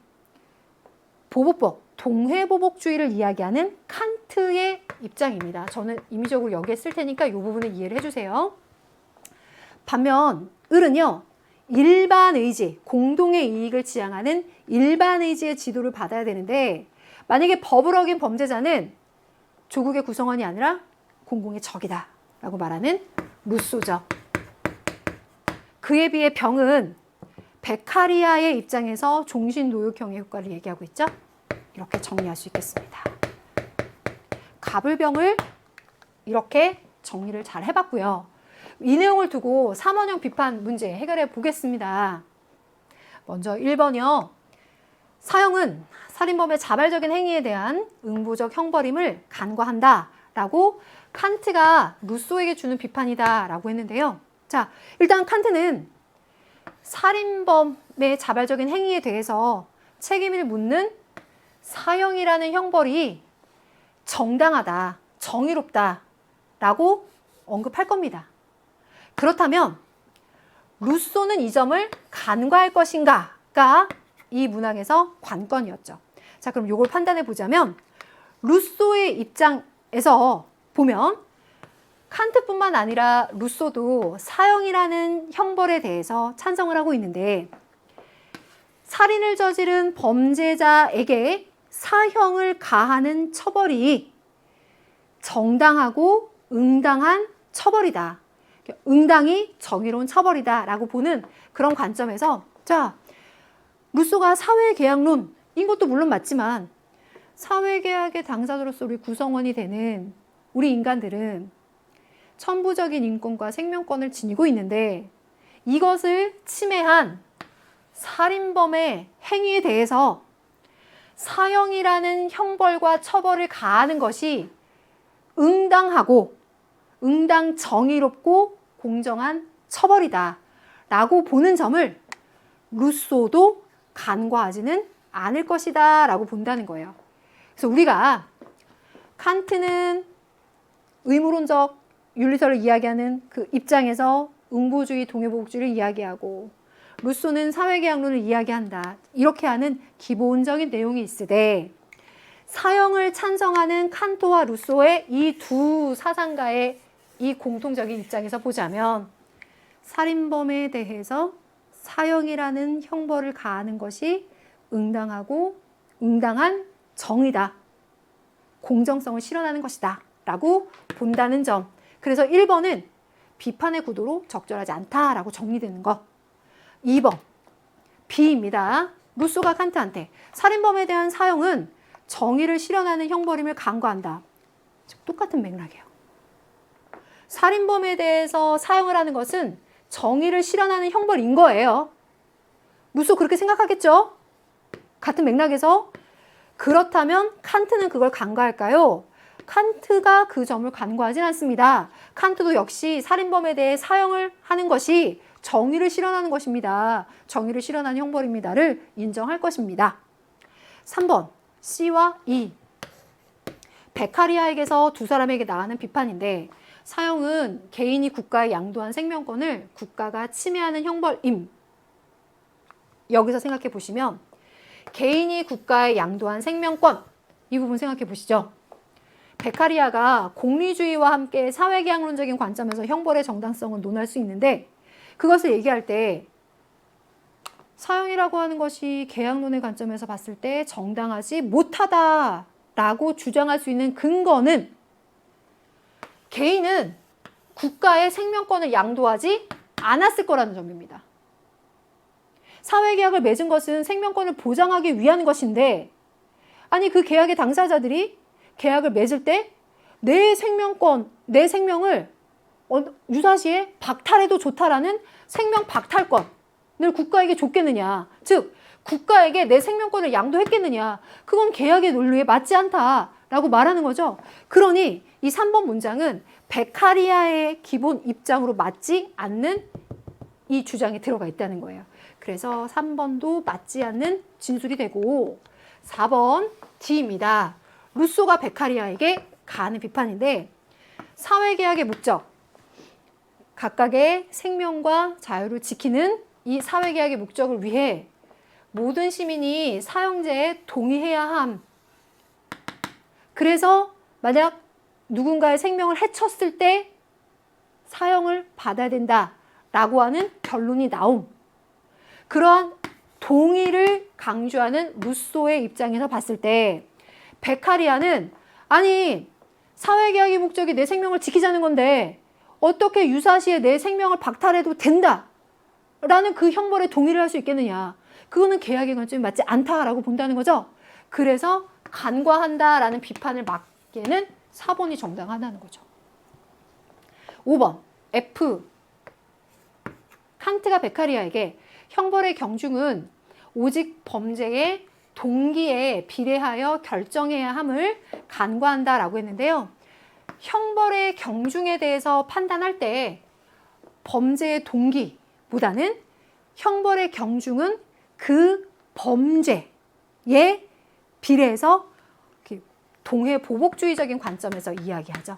보복법, 동회보복주의를 이야기하는 칸트의 입장입니다. 저는 임의적으로 여기에 쓸 테니까 이 부분을 이해를 해주세요. 반면 을은요. 일반 의지, 공동의 이익을 지향하는 일반 의지의 지도를 받아야 되는데 만약에 법을 어긴 범죄자는 조국의 구성원이 아니라 공공의 적이다 라고 말하는 루소죠. 그에 비해 병은 베카리아의 입장에서 종신노역형의 효과를 얘기하고 있죠. 이렇게 정리할 수 있겠습니다. 가불병을 이렇게 정리를 잘 해봤고요. 이 내용을 두고 3원형 비판 문제 해결해 보겠습니다. 먼저 1번이요. 사형은 살인범의 자발적인 행위에 대한 응보적 형벌임을 간과한다 라고 칸트가 루소에게 주는 비판이다 라고 했는데요. 자, 일단 칸트는 살인범의 자발적인 행위에 대해서 책임을 묻는 사형이라는 형벌이 정당하다, 정의롭다 라고 언급할 겁니다. 그렇다면 루소는 이 점을 간과할 것인가가 이 문항에서 관건이었죠. 자, 그럼 이걸 판단해 보자면 루소의 입장에서 보면 칸트뿐만 아니라 루소도 사형이라는 형벌에 대해서 찬성을 하고 있는데 살인을 저지른 범죄자에게 사형을 가하는 처벌이 정당하고 응당한 처벌이다. 응당이 정의로운 처벌이다 라고 보는 그런 관점에서 자, 루소가 사회계약론인 것도 물론 맞지만 사회계약의 당사자로서 우리 구성원이 되는 우리 인간들은 천부적인 인권과 생명권을 지니고 있는데 이것을 침해한 살인범의 행위에 대해서 사형이라는 형벌과 처벌을 가하는 것이 응당하고 응당 정의롭고 공정한 처벌이다 라고 보는 점을 루소도 간과하지는 않을 것이다 라고 본다는 거예요. 그래서 우리가 칸트는 의무론적 윤리설을 이야기하는 그 입장에서 응보주의, 동해보복주의를 이야기하고 루소는 사회계약론을 이야기한다. 이렇게 하는 기본적인 내용이 있으되 사형을 찬성하는 칸토와 루소의 이 두 사상가의 이 공통적인 입장에서 보자면 살인범에 대해서 사형이라는 형벌을 가하는 것이 응당하고 응당한 정의다. 공정성을 실현하는 것이다. 라고 본다는 점. 그래서 1번은 비판의 구도로 적절하지 않다라고 정리되는 것. 2번 B입니다. 루소가 칸트한테 살인범에 대한 사형은 정의를 실현하는 형벌임을 간과한다. 똑같은 맥락이에요. 살인범에 대해서 사형을 하는 것은 정의를 실현하는 형벌인 거예요. 루소 그렇게 생각하겠죠? 같은 맥락에서 그렇다면 칸트는 그걸 간과할까요? 칸트가 그 점을 간과하진 않습니다. 칸트도 역시 살인범에 대해 사형을 하는 것이 정의를 실현하는 것입니다. 정의를 실현하는 형벌입니다를 인정할 것입니다. 3번 C와 E. 베카리아에게서 두 사람에게 나가는 비판인데 사형은 개인이 국가에 양도한 생명권을 국가가 침해하는 형벌임. 여기서 생각해 보시면 개인이 국가에 양도한 생명권 이 부분 생각해 보시죠. 베카리아가 공리주의와 함께 사회계약론적인 관점에서 형벌의 정당성을 논할 수 있는데 그것을 얘기할 때 사형이라고 하는 것이 계약론의 관점에서 봤을 때 정당하지 못하다라고 주장할 수 있는 근거는 개인은 국가의 생명권을 양도하지 않았을 거라는 점입니다. 사회계약을 맺은 것은 생명권을 보장하기 위한 것인데 아니 그 계약의 당사자들이 계약을 맺을 때 내 생명권, 내 생명을 유사시에 박탈해도 좋다라는 생명 박탈권을 국가에게 줬겠느냐. 즉 국가에게 내 생명권을 양도했겠느냐. 그건 계약의 논리에 맞지 않다라고 말하는 거죠. 그러니 이 3번 문장은 베카리아의 기본 입장으로 맞지 않는 이 주장이 들어가 있다는 거예요. 그래서 3번도 맞지 않는 진술이 되고 4번 D입니다. 루소가 베카리아에게 가하는 비판인데 사회계약의 목적, 각각의 생명과 자유를 지키는 이 사회계약의 목적을 위해 모든 시민이 사형제에 동의해야 그래서 만약 누군가의 생명을 해쳤을 때 사형을 받아야 된다라고 하는 결론이 나옴. 그러한 동의를 강조하는 루소의 입장에서 봤을 때 베카리아는 아니 사회계약의 목적이 내 생명을 지키자는 건데 어떻게 유사시에 내 생명을 박탈해도 된다 라는 그 형벌에 동의를 할 수 있겠느냐. 그거는 계약의 관점이 맞지 않다라고 본다는 거죠. 그래서 간과한다라는 비판을 막기에는 4번이 정당하다는 거죠. 5번 F. 칸트가 베카리아에게 형벌의 경중은 오직 범죄의 동기에 비례하여 결정해야 함을 간과한다라고 했는데요. 형벌의 경중에 대해서 판단할 때 범죄의 동기보다는 형벌의 경중은 그 범죄에 비례해서 동해 보복주의적인 관점에서 이야기하죠.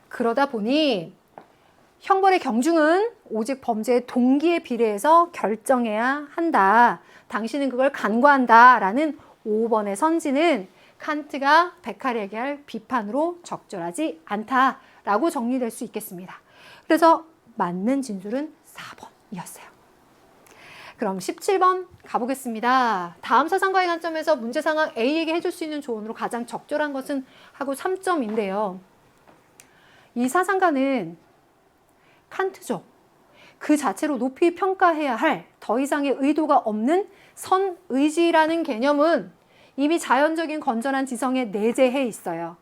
그러다 보니 형벌의 경중은 오직 범죄의 동기에 비례해서 결정해야 한다. 당신은 그걸 간과한다. 라는 5번의 선지는 칸트가 베카리에게 할 비판으로 적절하지 않다라고 정리될 수 있겠습니다. 그래서 맞는 진술은 4번이었어요. 그럼 17번 가보겠습니다. 다음 사상과의 관점에서 문제 상황 A에게 해줄 수 있는 조언으로 가장 적절한 것은 하고 3점인데요. 이 사상가는 칸트죠. 그 자체로 높이 평가해야 할 더 이상의 의도가 없는 선의지라는 개념은 이미 자연적인 건전한 지성에 내재해 있어요.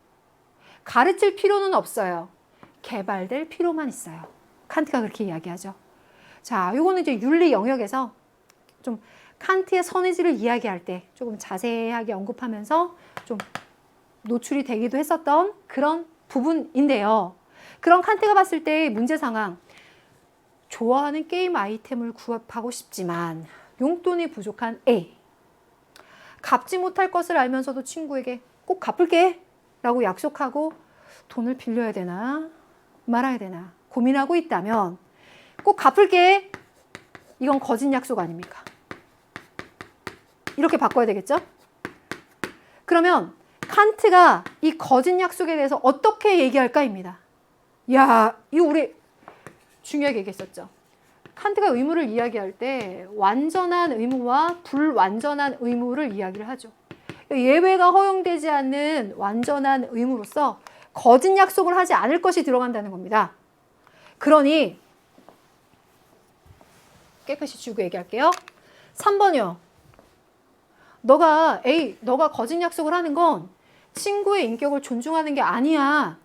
가르칠 필요는 없어요. 개발될 필요만 있어요. 칸트가 그렇게 이야기하죠. 자, 요거는 이제 윤리 영역에서 좀 칸트의 선의지를 이야기할 때 조금 자세하게 언급하면서 좀 노출이 되기도 했었던 그런 부분인데요. 그런 칸트가 봤을 때 문제 상황, 좋아하는 게임 아이템을 구입하고 싶지만 용돈이 부족한 A. 갚지 못할 것을 알면서도 친구에게 꼭 갚을게 라고 약속하고 돈을 빌려야 되나 말아야 되나 고민하고 있다면 꼭 갚을게. 이건 거짓 약속 아닙니까? 이렇게 바꿔야 되겠죠? 그러면 칸트가 이 거짓 약속에 대해서 어떻게 얘기할까입니다. 야, 이거 우리 중요하게 얘기했었죠. 칸트가 의무를 이야기할 때 완전한 의무와 불완전한 의무를 이야기를 하죠. 예외가 허용되지 않는 완전한 의무로서 거짓 약속을 하지 않을 것이 들어간다는 겁니다. 그러니 깨끗이 지우고 얘기할게요. 3번이요. 너가 거짓 약속을 하는 건 친구의 인격을 존중하는 게 아니야.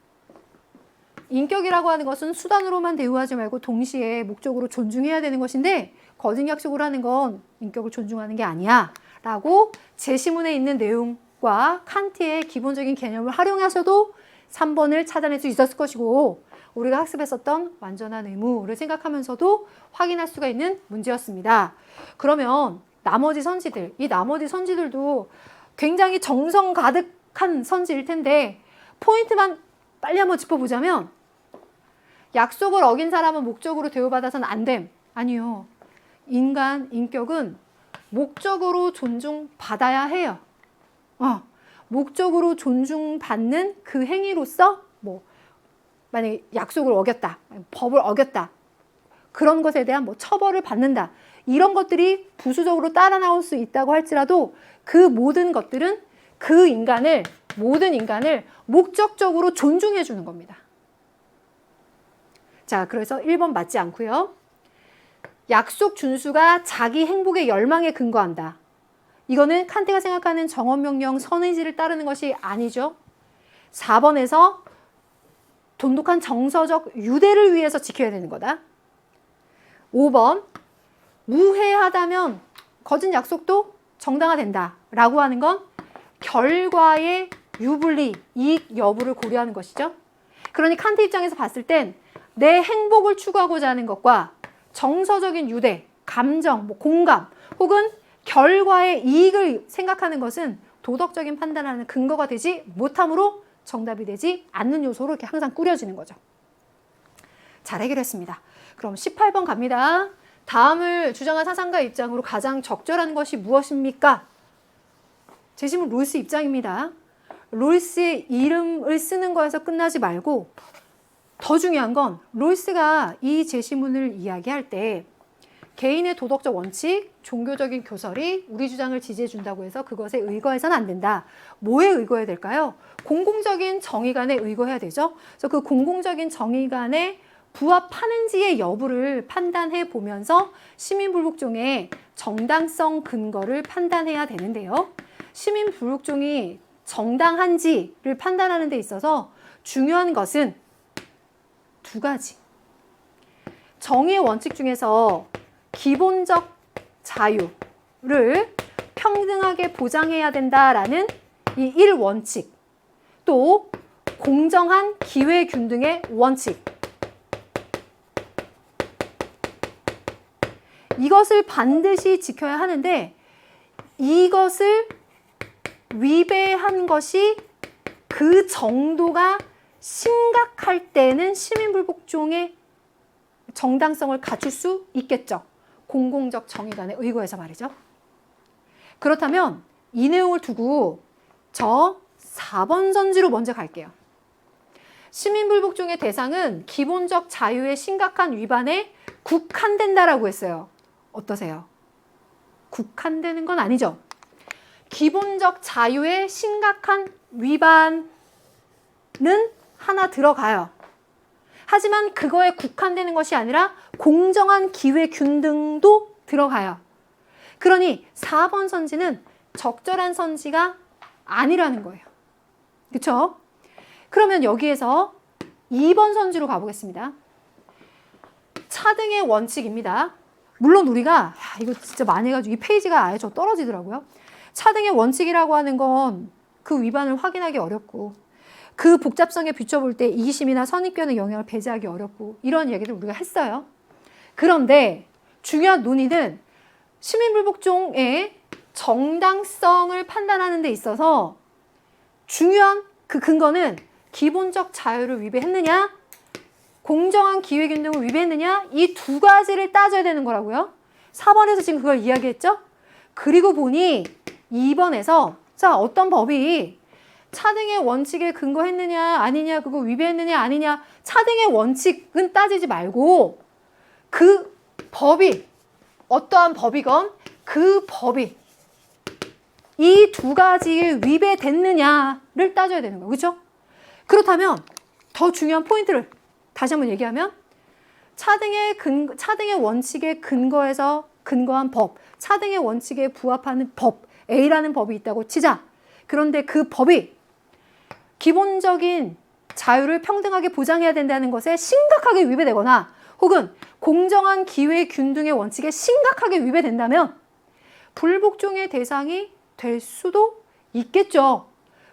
인격이라고 하는 것은 수단으로만 대우하지 말고 동시에 목적으로 존중해야 되는 것인데 거짓 약속을 하는 건 인격을 존중하는 게 아니야 라고 제시문에 있는 내용과 칸트의 기본적인 개념을 활용하셔도 3번을 찾아낼 수 있었을 것이고 우리가 학습했었던 완전한 의무를 생각하면서도 확인할 수가 있는 문제였습니다. 그러면 나머지 선지들, 이 나머지 선지들도 굉장히 정성 가득한 선지일 텐데 포인트만 빨리 한번 짚어보자면 약속을 어긴 사람은 목적으로 대우받아서는 안 됨. 아니요. 인간 인격은 목적으로 존중받아야 해요. 목적으로 존중받는 그 행위로서 만약에 약속을 어겼다, 법을 어겼다, 그런 것에 대한 처벌을 받는다. 이런 것들이 부수적으로 따라 나올 수 있다고 할지라도 그 모든 것들은 모든 인간을 목적적으로 존중해 주는 겁니다. 자, 그래서 1번 맞지 않고요. 약속 준수가 자기 행복의 열망에 근거한다. 이거는 칸트가 생각하는 정언명령 선의지를 따르는 것이 아니죠. 4번에서 돈독한 정서적 유대를 위해서 지켜야 되는 거다. 5번 무해하다면 거짓 약속도 정당화된다 라고 하는 건 결과의 유불리, 이익 여부를 고려하는 것이죠. 그러니 칸트 입장에서 봤을 땐 내 행복을 추구하고자 하는 것과 정서적인 유대, 감정, 공감 혹은 결과의 이익을 생각하는 것은 도덕적인 판단하는 근거가 되지 못함으로 정답이 되지 않는 요소로 이렇게 항상 꾸려지는 거죠. 잘 해결했습니다. 그럼 18번 갑니다. 다음을 주장한 사상가 입장으로 가장 적절한 것이 무엇입니까? 재심은 롤스 입장입니다. 롤스의 이름을 쓰는 거에서 끝나지 말고 더 중요한 건 롤스가 이 재심문을 이야기할 때 개인의 도덕적 원칙, 종교적인 교설이 우리 주장을 지지해 준다고 해서 그것에 의거해서는 안 된다. 뭐에 의거해야 될까요? 공공적인 정의관에 의거해야 되죠. 그래서 그 공공적인 정의관에 부합하는지의 여부를 판단해 보면서 시민불복종의 정당성 근거를 판단해야 되는데요. 시민불복종이 정당한지를 판단하는 데 있어서 중요한 것은 두 가지. 정의의 원칙 중에서 기본적 자유를 평등하게 보장해야 된다라는 이 1원칙, 또 공정한 기회균등의 원칙, 이것을 반드시 지켜야 하는데 이것을 위배한 것이 그 정도가 심각할 때는 시민불복종의 정당성을 갖출 수 있겠죠. 공공적 정의관에 의거해서 말이죠. 그렇다면 이 내용을 두고 저 4번 선지로 먼저 갈게요. 시민불복종의 대상은 기본적 자유의 심각한 위반에 국한된다라고 했어요. 어떠세요? 국한되는 건 아니죠. 기본적 자유의 심각한 위반은 하나 들어가요. 하지만 그거에 국한되는 것이 아니라 공정한 기회 균등도 들어가요. 그러니 4번 선지는 적절한 선지가 아니라는 거예요. 그렇죠? 그러면 여기에서 2번 선지로 가보겠습니다. 차등의 원칙입니다. 물론 우리가 이거 진짜 많이 해가지고 이 페이지가 아예 저 떨어지더라고요. 차등의 원칙이라고 하는 건 그 위반을 확인하기 어렵고 그 복잡성에 비춰볼 때 이기심이나 선입견의 영향을 배제하기 어렵고 이런 얘기를 우리가 했어요. 그런데 중요한 논의는 시민불복종의 정당성을 판단하는 데 있어서 중요한 그 근거는 기본적 자유를 위배했느냐, 공정한 기회균등을 위배했느냐, 이 두 가지를 따져야 되는 거라고요. 4번에서 지금 그걸 이야기했죠? 그리고 보니 2번에서 자, 어떤 법이 차등의 원칙에 근거했느냐 아니냐, 그거 위배했느냐 아니냐, 차등의 원칙은 따지지 말고 그 법이 어떠한 법이건 그 법이 이 두 가지에 위배됐느냐를 따져야 되는 거예요. 그렇죠? 그렇다면 더 중요한 포인트를 다시 한번 얘기하면 차등의 원칙에 근거한 법, 차등의 원칙에 부합하는 법, A라는 법이 있다고 치자. 그런데 그 법이 기본적인 자유를 평등하게 보장해야 된다는 것에 심각하게 위배되거나 혹은 공정한 기회 균등의 원칙에 심각하게 위배된다면 불복종의 대상이 될 수도 있겠죠.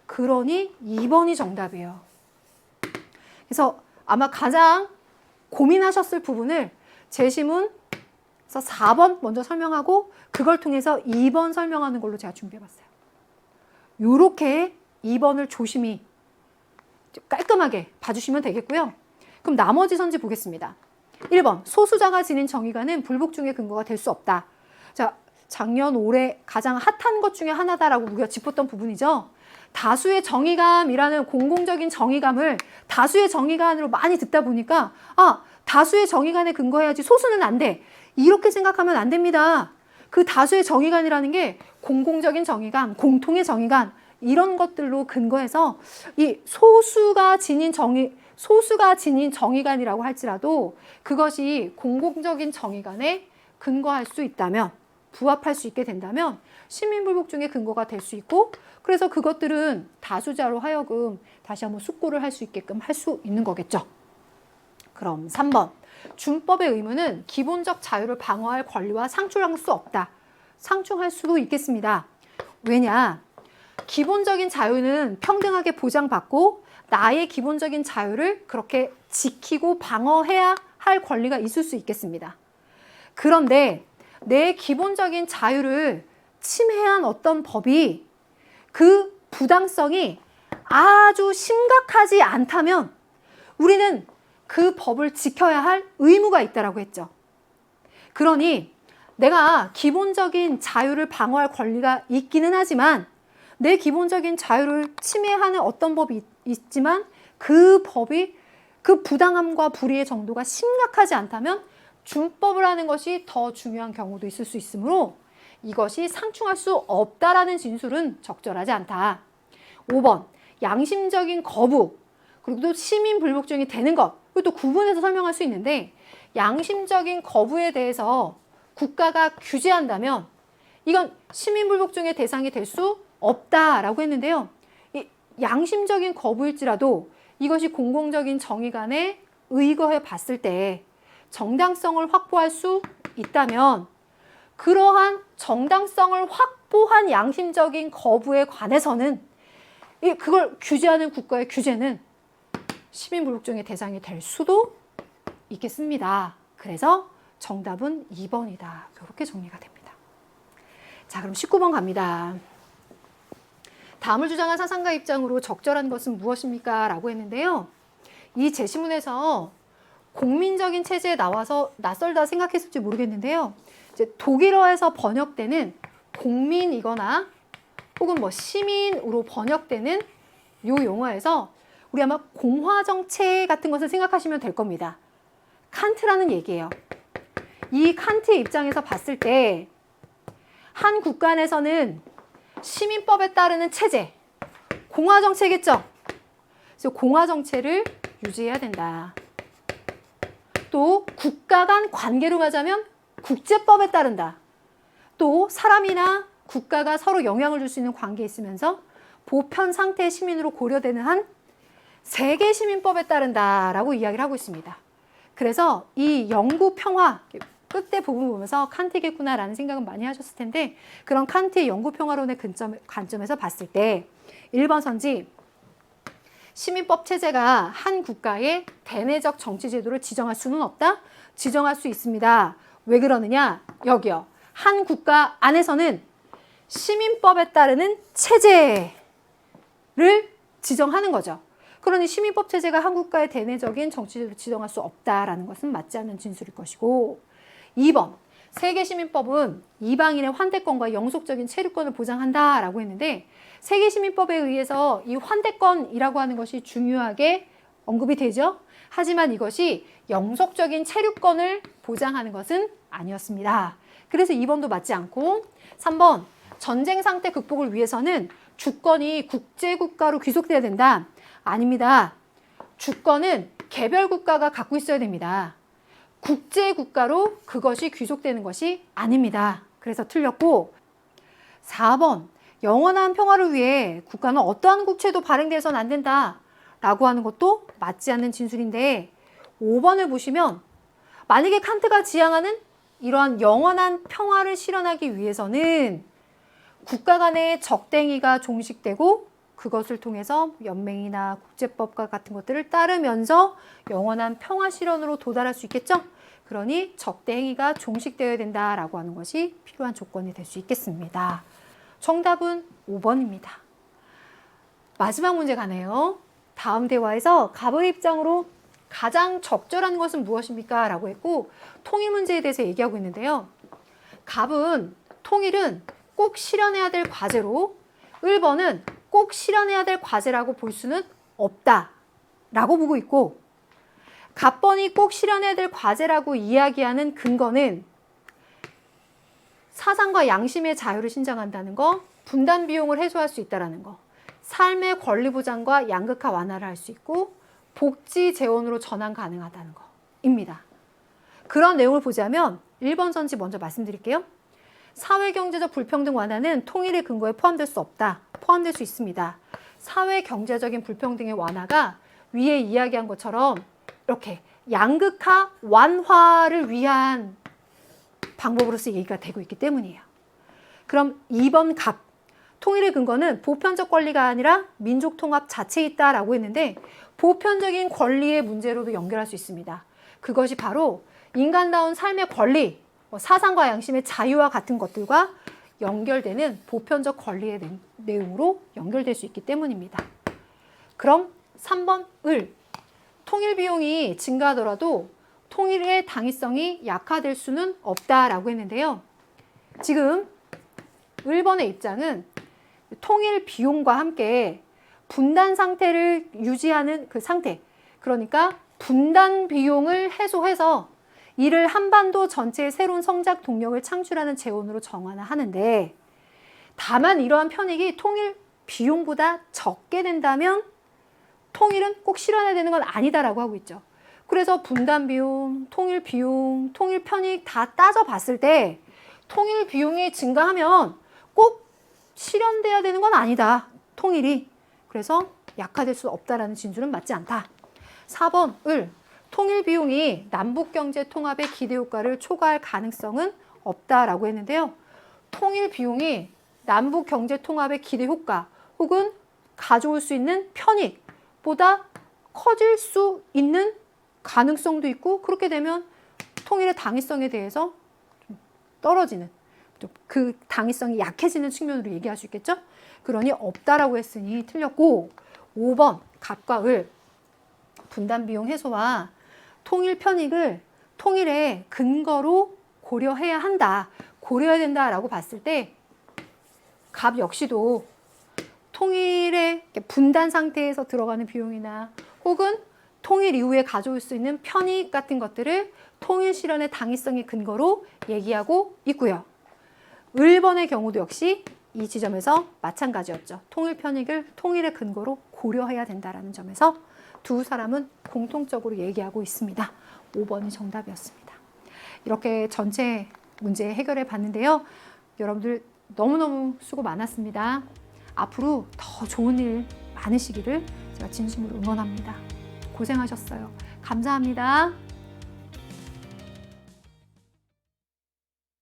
그러니 2번이 정답이에요. 그래서 아마 가장 고민하셨을 부분을 재심문에서 4번 먼저 설명하고 그걸 통해서 2번 설명하는 걸로 제가 준비해봤어요. 요렇게 2번을 조심히 깔끔하게 봐주시면 되겠고요. 그럼 나머지 선지 보겠습니다. 1번, 소수자가 지닌 정의관은 불복종의 근거가 될 수 없다. 자, 작년 올해 가장 핫한 것 중에 하나다라고 우리가 짚었던 부분이죠. 다수의 정의감이라는 공공적인 정의감을 다수의 정의관으로 많이 듣다 보니까 다수의 정의관에 근거해야지 소수는 안 돼. 이렇게 생각하면 안 됩니다. 그 다수의 정의관이라는 게 공공적인 정의관, 공통의 정의관 이런 것들로 근거해서 이 소수가 지닌 정의관이라고 할지라도 그것이 공공적인 정의관에 근거할 수 있다면, 부합할 수 있게 된다면 시민불복종의 근거가 될 수 있고, 그래서 그것들은 다수자로 하여금 다시 한번 숙고를 할 수 있게끔 할 수 있는 거겠죠. 그럼 3번. 준법의 의무는 기본적 자유를 방어할 권리와 상충할 수 없다. 상충할 수도 있겠습니다. 왜냐? 기본적인 자유는 평등하게 보장받고 나의 기본적인 자유를 그렇게 지키고 방어해야 할 권리가 있을 수 있겠습니다. 그런데 내 기본적인 자유를 침해한 어떤 법이 그 부당성이 아주 심각하지 않다면 우리는 그 법을 지켜야 할 의무가 있다라고 했죠. 그러니 내가 기본적인 자유를 방어할 권리가 있기는 하지만 내 기본적인 자유를 침해하는 어떤 법이 있지만 그 법이 그 부당함과 불의의 정도가 심각하지 않다면 준법을 하는 것이 더 중요한 경우도 있을 수 있으므로 이것이 상충할 수 없다라는 진술은 적절하지 않다. 5번 양심적인 거부 그리고 또 시민 불복종이 되는 것 그리고 또 구분해서 설명할 수 있는데 양심적인 거부에 대해서 국가가 규제한다면 이건 시민 불복종의 대상이 될 수 없다라고 했는데요. 이 양심적인 거부일지라도 이것이 공공적인 정의관에 의거해 봤을 때 정당성을 확보할 수 있다면 그러한 정당성을 확보한 양심적인 거부에 관해서는 그걸 규제하는 국가의 규제는 시민불복종의 대상이 될 수도 있겠습니다. 그래서 정답은 2번이다. 이렇게 정리가 됩니다. 자, 그럼 19번 갑니다. 다음을 주장한 사상가 입장으로 적절한 것은 무엇입니까? 라고 했는데요. 이 제시문에서 공민적인 체제에 나와서 낯설다 생각했을지 모르겠는데요. 이제 독일어에서 번역되는 공민이거나 혹은 뭐 시민으로 번역되는 요 용어에서 우리 아마 공화정체 같은 것을 생각하시면 될 겁니다. 칸트라는 얘기예요. 이 칸트의 입장에서 봤을 때 한 국가 안에서는 시민법에 따르는 체제, 공화정체겠죠? 그래서 공화정체를 유지해야 된다. 또 국가 간 관계로 가자면 국제법에 따른다. 또 사람이나 국가가 서로 영향을 줄 수 있는 관계에 있으면서 보편 상태의 시민으로 고려되는 한 세계 시민법에 따른다라고 이야기를 하고 있습니다. 그래서 이 영구 평화 끝에 부분 보면서 칸트겠구나라는 생각은 많이 하셨을 텐데 그런 칸트의 영구 평화론의 관점에서 봤을 때 1번 선지 시민법 체제가 한 국가의 대내적 정치 제도를 지정할 수는 없다? 지정할 수 있습니다. 왜 그러느냐? 여기요. 한 국가 안에서는 시민법에 따르는 체제를 지정하는 거죠. 그러니 시민법 체제가 한 국가의 대내적인 정치 제도를 지정할 수 없다라는 것은 맞지 않는 진술일 것이고 2번 세계시민법은 이방인의 환대권과 영속적인 체류권을 보장한다라고 했는데 세계시민법에 의해서 이 환대권이라고 하는 것이 중요하게 언급이 되죠. 하지만 이것이 영속적인 체류권을 보장하는 것은 아니었습니다. 그래서 2번도 맞지 않고 3번 전쟁 상태 극복을 위해서는 주권이 국제국가로 귀속돼야 된다. 아닙니다. 주권은 개별 국가가 갖고 있어야 됩니다. 국제국가로 그것이 귀속되는 것이 아닙니다. 그래서 틀렸고 4번 영원한 평화를 위해 국가는 어떠한 국채도 발행돼서는 안 된다 라고 하는 것도 맞지 않는 진술인데 5번을 보시면 만약에 칸트가 지향하는 이러한 영원한 평화를 실현하기 위해서는 국가 간의 적대행위가 종식되고 그것을 통해서 연맹이나 국제법과 같은 것들을 따르면서 영원한 평화 실현으로 도달할 수 있겠죠? 그러니 적대 행위가 종식되어야 된다라고 하는 것이 필요한 조건이 될 수 있겠습니다. 정답은 5번입니다. 마지막 문제 가네요. 다음 대화에서 갑의 입장으로 가장 적절한 것은 무엇입니까? 라고 했고 통일 문제에 대해서 얘기하고 있는데요. 갑은 통일은 꼭 실현해야 될 과제로 1번은 꼭 실현해야 될 과제라고 볼 수는 없다라고 보고 있고 갑번이 꼭 실현해야 될 과제라고 이야기하는 근거는 사상과 양심의 자유를 신장한다는 거, 분단 비용을 해소할 수 있다는 거, 삶의 권리 보장과 양극화 완화를 할 수 있고 복지 재원으로 전환 가능하다는 거입니다. 그런 내용을 보자면 1번 선지 먼저 말씀드릴게요. 사회경제적 불평등 완화는 통일의 근거에 포함될 수 없다. 포함될 수 있습니다. 사회경제적인 불평등의 완화가 위에 이야기한 것처럼 이렇게 양극화 완화를 위한 방법으로서 얘기가 되고 있기 때문이에요. 그럼 2번 갑. 통일의 근거는 보편적 권리가 아니라 민족 통합 자체에 있다라고 했는데 보편적인 권리의 문제로도 연결할 수 있습니다. 그것이 바로 인간다운 삶의 권리, 사상과 양심의 자유와 같은 것들과 연결되는 보편적 권리의 내용으로 연결될 수 있기 때문입니다. 그럼 3번 을. 통일 비용이 증가하더라도 통일의 당위성이 약화될 수는 없다라고 했는데요. 지금 1번의 입장은 통일 비용과 함께 분단 상태를 유지하는 그 상태, 그러니까 분단 비용을 해소해서 이를 한반도 전체의 새로운 성장 동력을 창출하는 재원으로 정환하는데, 다만 이러한 편익이 통일 비용보다 적게 된다면 통일은 꼭 실현해야 되는 건 아니다라고 하고 있죠. 그래서 분단 비용, 통일 비용, 통일 편익 다 따져봤을 때 통일 비용이 증가하면 꼭 실현돼야 되는 건 아니다, 통일이. 그래서 약화될 수 없다라는 진술은 맞지 않다. 4번 을 통일 비용이 남북 경제 통합의 기대 효과를 초과할 가능성은 없다라고 했는데요. 통일 비용이 남북 경제 통합의 기대 효과 혹은 가져올 수 있는 편익보다 커질 수 있는 가능성도 있고, 그렇게 되면 통일의 당위성에 대해서 좀 떨어지는, 그 당위성이 약해지는 측면으로 얘기할 수 있겠죠. 그러니 없다라고 했으니 틀렸고, 5번 갑과 을 분단 비용 해소와 통일 편익을 통일의 근거로 고려해야 한다, 고려해야 된다라고 봤을 때 갑 역시도 통일의 분단 상태에서 들어가는 비용이나 혹은 통일 이후에 가져올 수 있는 편익 같은 것들을 통일 실현의 당위성의 근거로 얘기하고 있고요. 을번의 경우도 역시 이 지점에서 마찬가지였죠. 통일 편익을 통일의 근거로 고려해야 된다는 점에서 두 사람은 공통적으로 얘기하고 있습니다. 5번이 정답이었습니다. 이렇게 전체 문제 해결해 봤는데요. 여러분들 너무너무 수고 많았습니다. 앞으로 더 좋은 일 많으시기를 제가 진심으로 응원합니다. 고생하셨어요. 감사합니다.